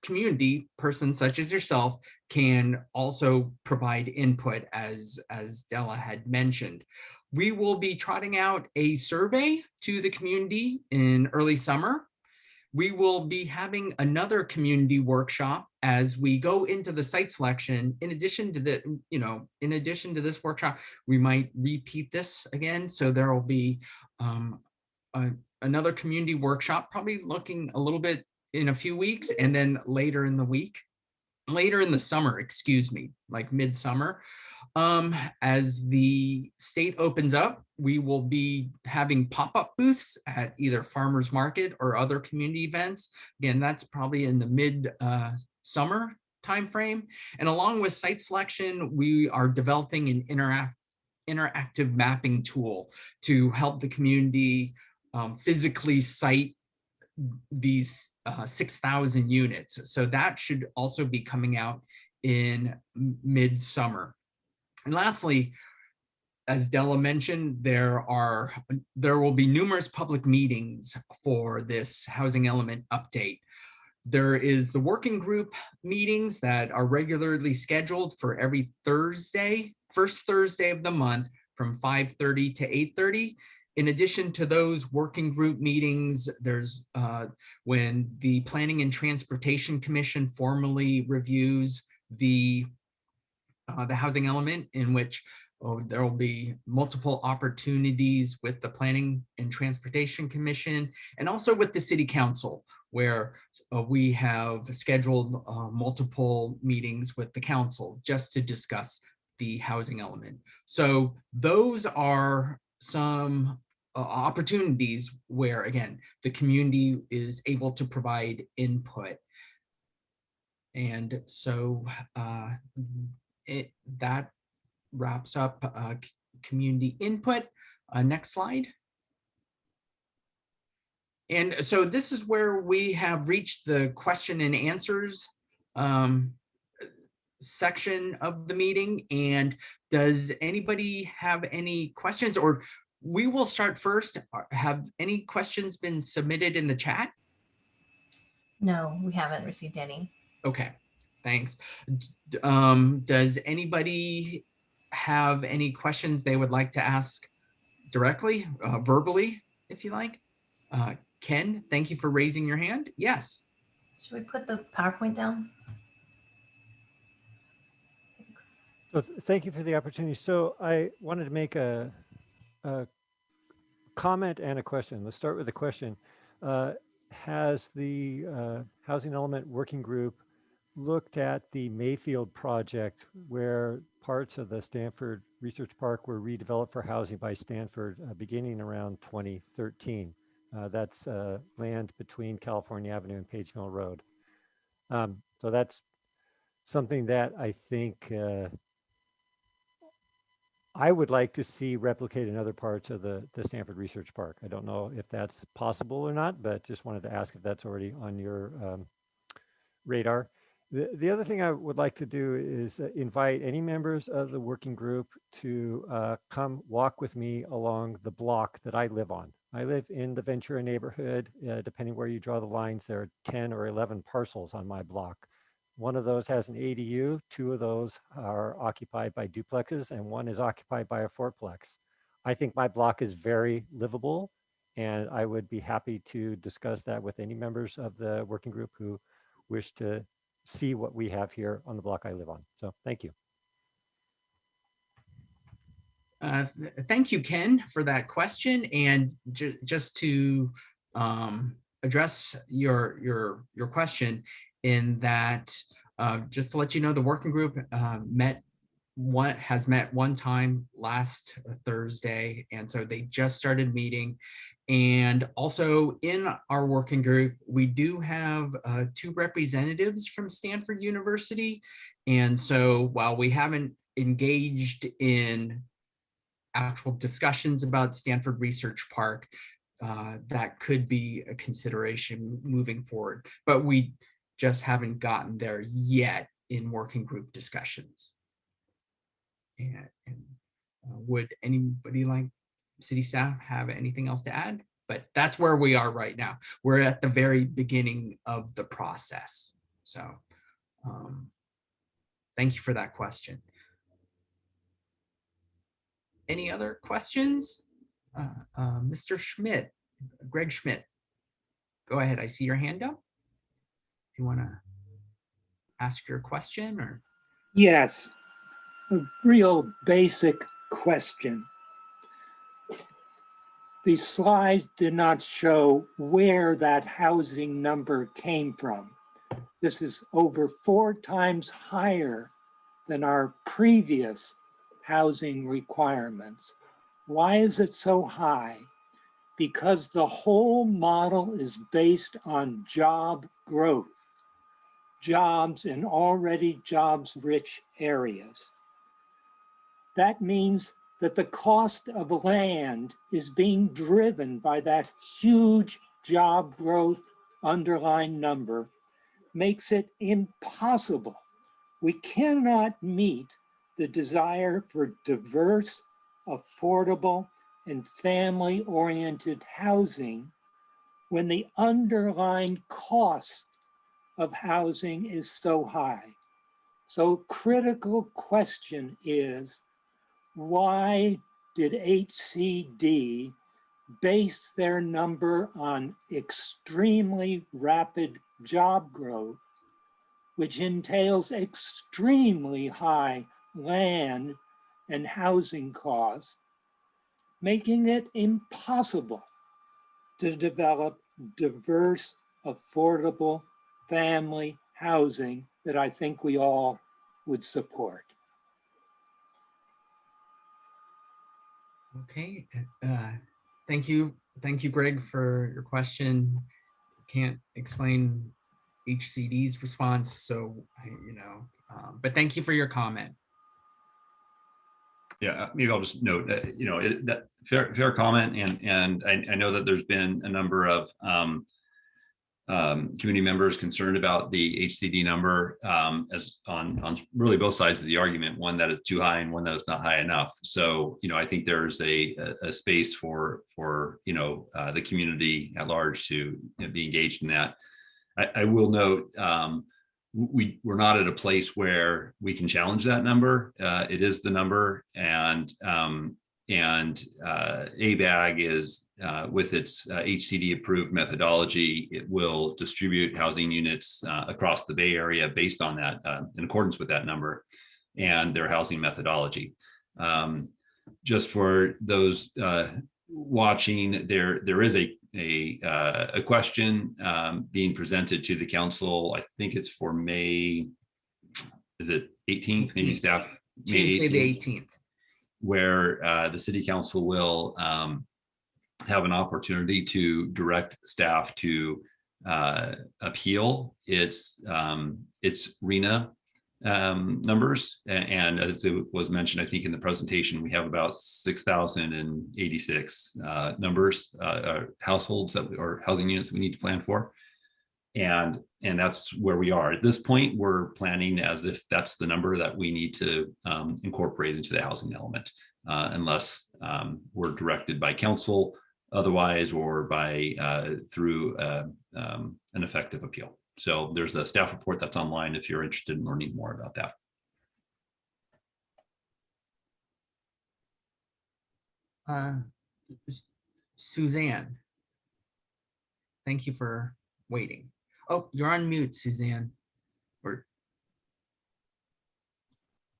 community, persons such as yourself, can also provide input, as Della had mentioned. We will be trotting out a survey to the community in early summer. We will be having another community workshop as we go into the site selection. In addition to this workshop, we might repeat this again. So there will be another community workshop, probably looking a little bit in a few weeks, and then later in the summer, excuse me, like midsummer. As the state opens up, we will be having pop-up booths at either farmers market or other community events. Again, that's probably in the mid-summer timeframe. And along with site selection, we are developing an interactive mapping tool to help the community physically site these 6,000 units. So that should also be coming out in midsummer. And lastly, as Della mentioned, there will be numerous public meetings for this housing element update. There is the working group meetings that are regularly scheduled for every Thursday, first Thursday of the month from 5:30 to 8:30. In addition to those working group meetings, there's when the Planning and Transportation Commission formally reviews the housing element, in which There will be multiple opportunities with the Planning and Transportation Commission and also with the City Council, where we have scheduled multiple meetings with the council just to discuss the housing element. So those are some opportunities where, again, the community is able to provide input. And so that wraps up community input. Next slide. And so this is where we have reached the question and answers section of the meeting. And does anybody have any questions, or we will start first. Have any questions been submitted in the chat? No, we haven't received any. Okay, thanks. Does anybody have any questions they would like to ask directly, verbally, if you like? Ken, thank you for raising your hand. Yes. Should we put the PowerPoint down? So thank you for the opportunity. So I wanted to make a comment and a question. Let's start with a question. Has the Housing Element Working Group looked at the Mayfield project, where parts of the Stanford Research Park were redeveloped for housing by Stanford beginning around 2013? That's land between California Avenue and Page Mill Road. So that's something that I think I would like to see replicated in other parts of the Stanford Research Park. I don't know if that's possible or not, but just wanted to ask if that's already on your radar. The other thing I would like to do is invite any members of the working group to come walk with me along the block that I live on. I live in the Ventura neighborhood. Depending where you draw the lines, there are 10 or 11 parcels on my block. One of those has an ADU, 2 of those are occupied by duplexes, and 1 is occupied by a fourplex. I think my block is very livable, and I would be happy to discuss that with any members of the working group who wish to see what we have here on the block I live on. So thank you. Thank you, Ken, for that question. And just to address your question, in that, just to let you know, the working group has met one time last Thursday, and so they just started meeting. And also in our working group, we do have 2 representatives from Stanford University. And so while we haven't engaged in actual discussions about Stanford Research Park, that could be a consideration moving forward, but we just haven't gotten there yet in working group discussions. And would anybody like city staff have anything else to add? But that's where we are right now. We're at the very beginning of the process. So thank you for that question. Any other questions? Mr. Schmidt, Greg Schmidt, go ahead. I see your hand up. If you want to ask your question or. Yes, a real basic question. The slides did not show where that housing number came from. This is over 4 times higher than our previous housing requirements. Why is it so high? Because the whole model is based on job growth, jobs in already jobs-rich areas. That means that the cost of land is being driven by that huge job growth underlying number, makes it impossible. We cannot meet the desire for diverse, affordable, and family-oriented housing when the underlying cost of housing is so high. So critical question is, why did HCD base their number on extremely rapid job growth, which entails extremely high land and housing costs, making it impossible to develop diverse, affordable family housing that I think we all would support. Okay, thank you, Greg, for your question. Can't explain HCD's response, so but thank you for your comment. Yeah, maybe I'll just note that, that fair comment, and I know that there's been a number of community members concerned about the HCD number, as on really both sides of the argument, one that is too high and one that is not high enough. So, I think there's a space for the community at large to be engaged in that. I will note, we're not at a place where we can challenge that number. It is the number, and ABAG is with its HCD approved methodology, it will distribute housing units across the Bay Area based on that, in accordance with that number and their housing methodology. Just for those watching, there is a question being presented to the council. I think it's for May, is it 18th? Maybe staff, Tuesday the 18th. Where the city council will have an opportunity to direct staff to appeal its RENA numbers. And as it was mentioned, I think in the presentation, we have about 6,086 numbers, households or housing units that we need to plan for. And that's where we are. At this point, we're planning as if that's the number that we need to incorporate into the housing element, unless we're directed by council otherwise, or by through an effective appeal. So there's a staff report that's online if you're interested in learning more about that. Suzanne, thank you for waiting. Oh, you're on mute, Suzanne.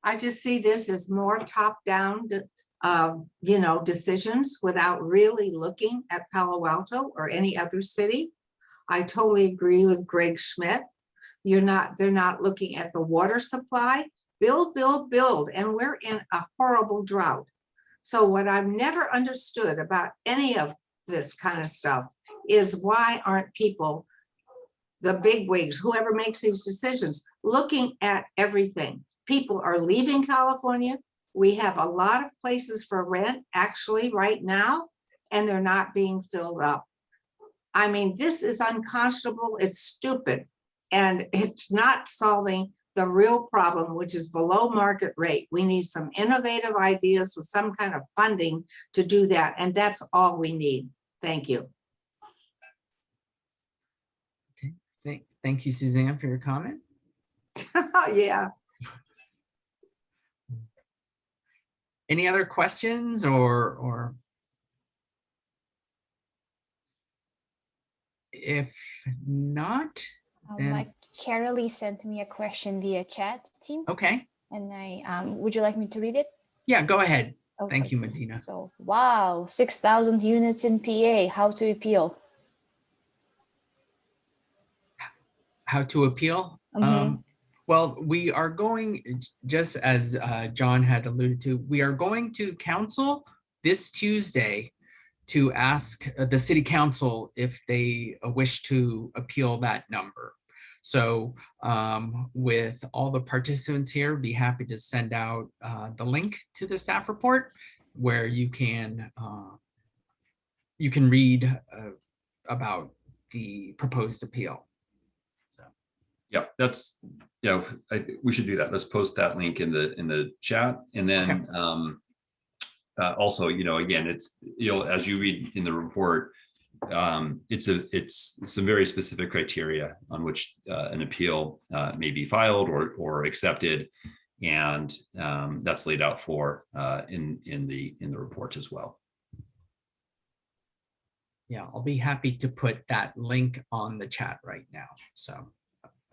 I just see this as more top-down, decisions without really looking at Palo Alto or any other city. I totally agree with Greg Schmidt. They're not looking at the water supply. Build, build, build, and we're in a horrible drought. So what I've never understood about any of this kind of stuff is why aren't people, the bigwigs, whoever makes these decisions, looking at everything? People are leaving California. We have a lot of places for rent actually right now, and they're not being filled up. I mean, this is unconscionable. It's stupid, and it's not solving the real problem, which is below market rate. We need some innovative ideas with some kind of funding to do that, and that's all we need. Thank you. Okay, thank you, Suzanne, for your comment. Yeah. Any other questions or if not, then Like Carolee sent me a question via chat, team. Okay. And would you like me to read it? Yeah, go ahead. Okay. Thank you, Medina. So, wow, 6,000 units in PA. How to appeal? How to appeal? Mm-hmm. Well, we are going, just as John had alluded to, we are going to council this Tuesday to ask the city council if they wish to appeal that number. So with all the participants here, be happy to send out the link to the staff report where you can read about the proposed appeal. Yeah, that's, we should do that. Let's post that link in the chat. And then also, again, it's, as you read in the report, it's some very specific criteria on which an appeal may be filed or accepted. And that's laid out for in the report as well. Yeah, I'll be happy to put that link on the chat right now. So.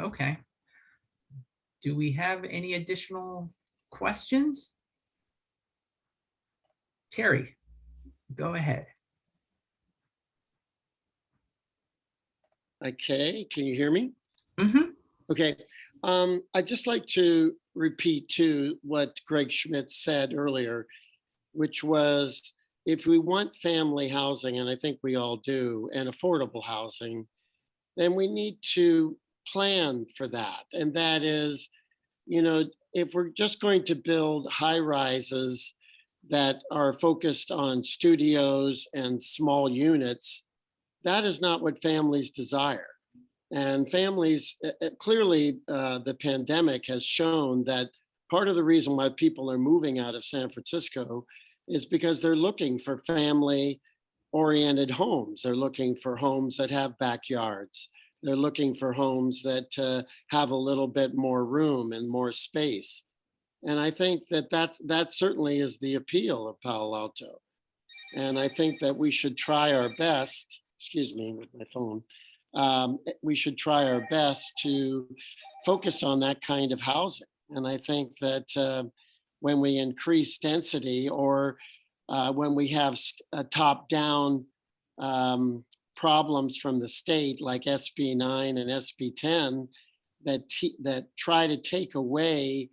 Okay. Do we have any additional questions? Terry, go ahead. Okay, can you hear me? Mm-hmm. Okay, I'd just like to repeat too what Greg Schmidt said earlier, which was if we want family housing, and I think we all do, and affordable housing, then we need to plan for that. And that is, you know, if we're just going to build high rises that are focused on studios and small units, that is not what families desire. And families, clearly the pandemic has shown that part of the reason why people are moving out of San Francisco is because they're looking for family oriented homes. They're looking for homes that have backyards. They're looking for homes that have a little bit more room and more space. And I think that that certainly is the appeal of Palo Alto. And I think that we should try our best, excuse me with my phone, we should try our best to focus on that kind of housing. And I think that when we increase density or when we have top-down problems from the state like SB 9 and SB 10 that try to take away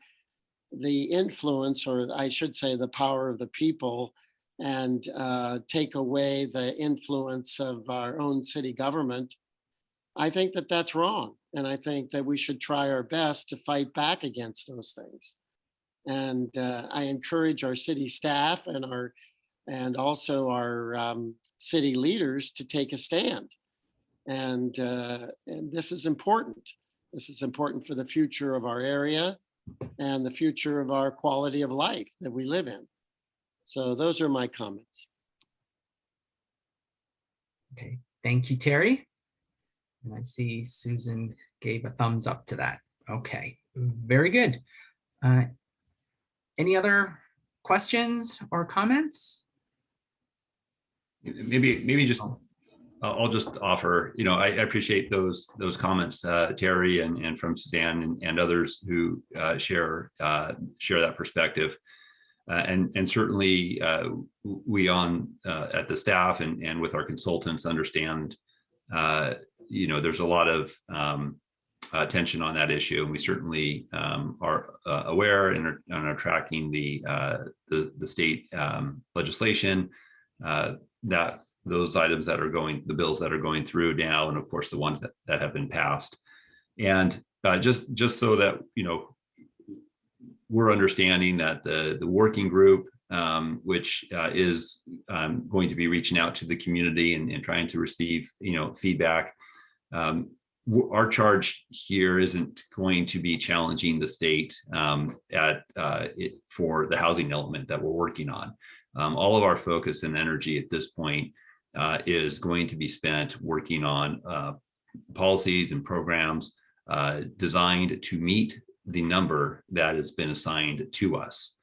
the influence, or I should say the power of the people, and take away the influence of our own city government, I think that that's wrong. And I think that we should try our best to fight back against those things. And I encourage our city staff and also our city leaders to take a stand. And this is important. This is important for the future of our area and the future of our quality of life that we live in. So those are my comments. Okay, thank you, Terry. And I see Susan gave a thumbs up to that. Okay, very good. Any other questions or comments? Maybe just I'll just offer, you know, I appreciate those comments, Terry, and from Suzanne and others who share that perspective. And certainly we at the staff and with our consultants understand, you know, there's a lot of attention on that issue, and we certainly are aware and are tracking the state legislation that those items that are the bills that are going through now, and of course the ones that have been passed. And just so that, you know, we're understanding that the working group, which is going to be reaching out to the community and trying to receive, you know, feedback. Our charge here isn't going to be challenging the state for the housing element that we're working on. All of our focus and energy at this point is going to be spent working on policies and programs designed to meet the number that has been assigned to us.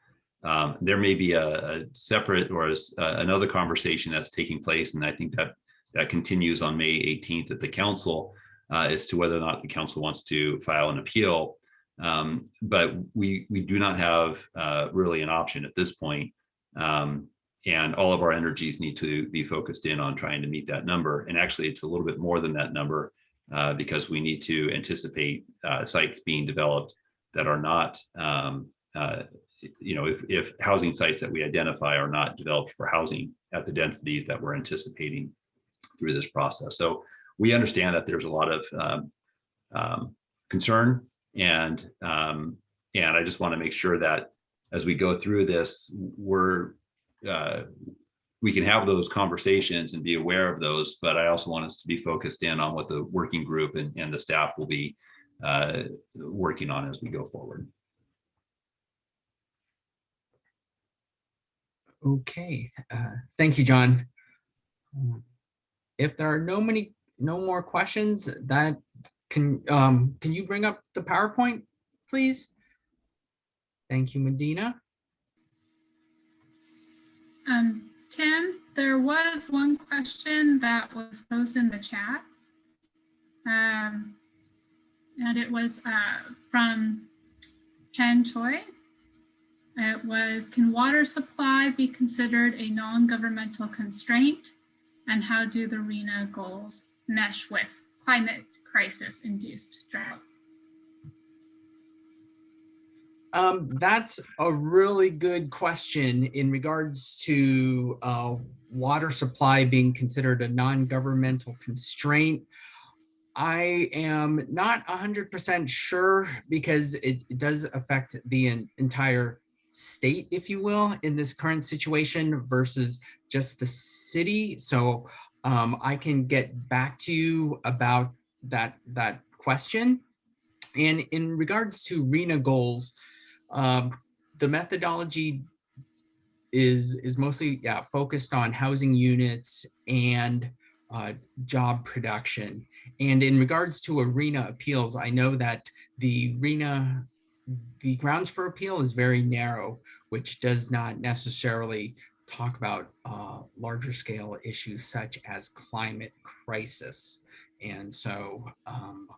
There may be a separate or another conversation that's taking place, and I think that continues on May 18th at the council as to whether or not the council wants to file an appeal. But we do not have really an option at this point. And all of our energies need to be focused in on trying to meet that number. And actually, it's a little bit more than that number because we need to anticipate sites being developed that are not, you know, if housing sites that we identify are not developed for housing at the densities that we're anticipating through this process. So we understand that there's a lot of concern, and I just want to make sure that as we go through this, we can have those conversations and be aware of those, but I also want us to be focused in on what the working group and the staff will be working on as we go forward. Okay, thank you, John. If there are no more questions, that can you bring up the PowerPoint, please? Thank you, Medina. Tim, there was one question that was posted in the chat. And it was from Ken Choi. It was, can water supply be considered a non-governmental constraint? And how do the RENA goals mesh with climate crisis induced drought? That's a really good question in regards to water supply being considered a non-governmental constraint. I am not 100% sure because it does affect the entire state, if you will, in this current situation versus just the city. So I can get back to you about that question. And in regards to RENA goals, the methodology is mostly focused on housing units and job production. And in regards to RENA appeals, I know that the grounds for appeal is very narrow, which does not necessarily talk about larger scale issues such as climate crisis. And so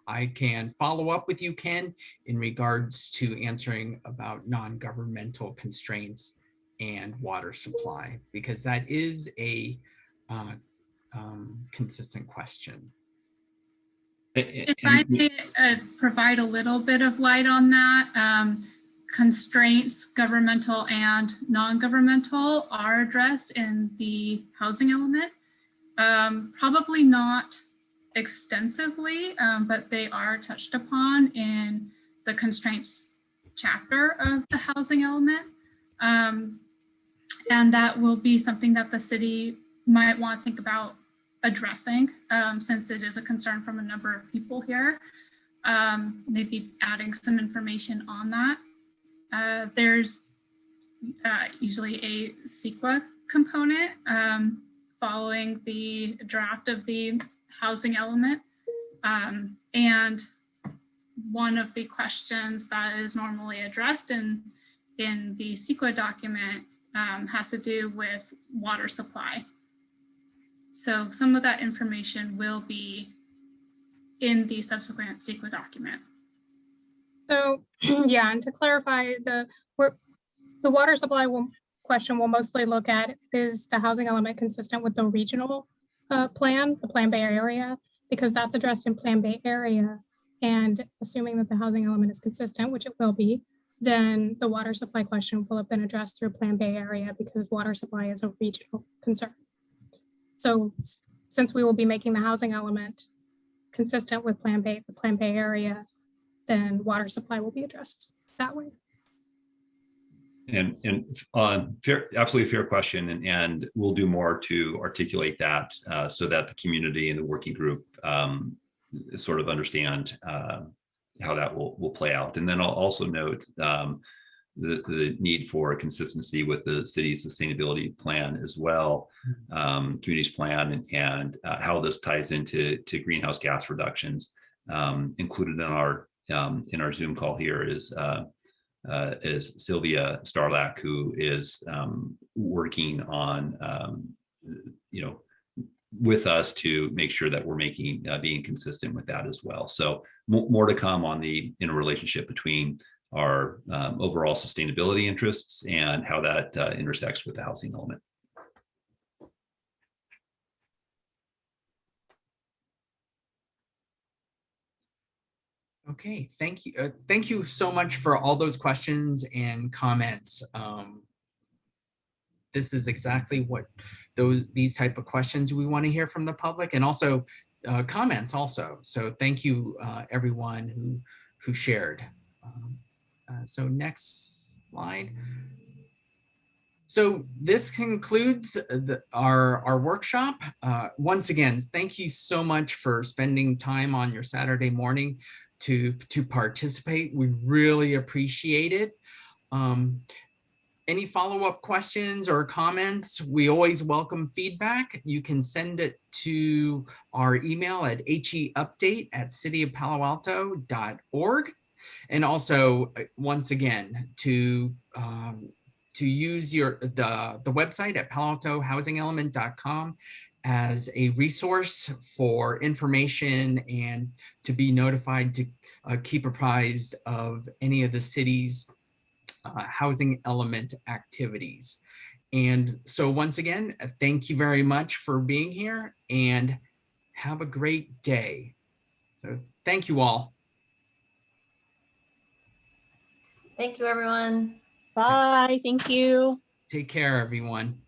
I can follow up with you, Ken, in regards to answering about non-governmental constraints and water supply, because that is a consistent question. If I may provide a little bit of light on that, constraints, governmental and non-governmental, are addressed in the housing element. Probably not extensively, but they are touched upon in the constraints chapter of the housing element. And that will be something that the city might want to think about addressing, since it is a concern from a number of people here. Maybe adding some information on that. There's usually a CEQA component following the draft of the housing element. And one of the questions that is normally addressed in the CEQA document has to do with water supply. So some of that information will be in the subsequent CEQA document. So yeah, and to clarify, the water supply question we'll mostly look at is the housing element consistent with the regional plan, the Plan Bay area, because that's addressed in Plan Bay area. And assuming that the housing element is consistent, which it will be, then the water supply question will have been addressed through Plan Bay area because water supply is a regional concern. So since we will be making the housing element consistent with Plan Bay, the Plan Bay area, then water supply will be addressed that way. And absolutely fair question, and we'll do more to articulate that so that the community and the working group sort of understand how that will play out. And then I'll also note the need for consistency with the city's sustainability plan as well, community's plan, and how this ties into greenhouse gas reductions. Included in our Zoom call here is Sylvia Starlack, who is working on, with us to make sure that we're being consistent with that as well. So more to come on the interrelationship between our overall sustainability interests and how that intersects with the housing element. Okay, thank you. Thank you so much for all those questions and comments. This is exactly what these type of questions we want to hear from the public, and also comments also. So thank you everyone who shared. So next slide. So this concludes our workshop. Once again, thank you so much for spending time on your Saturday morning to participate. We really appreciate it. Any follow-up questions or comments, we always welcome feedback. You can send it to our email at heupdate@cityofpaloalto.org. And also, once again, to use the website at paloaltohousingelement.com as a resource for information and to be notified to keep apprised of any of the city's housing element activities. And so once again, thank you very much for being here and have a great day. So thank you all. Thank you, everyone. Bye. Thank you. Take care, everyone.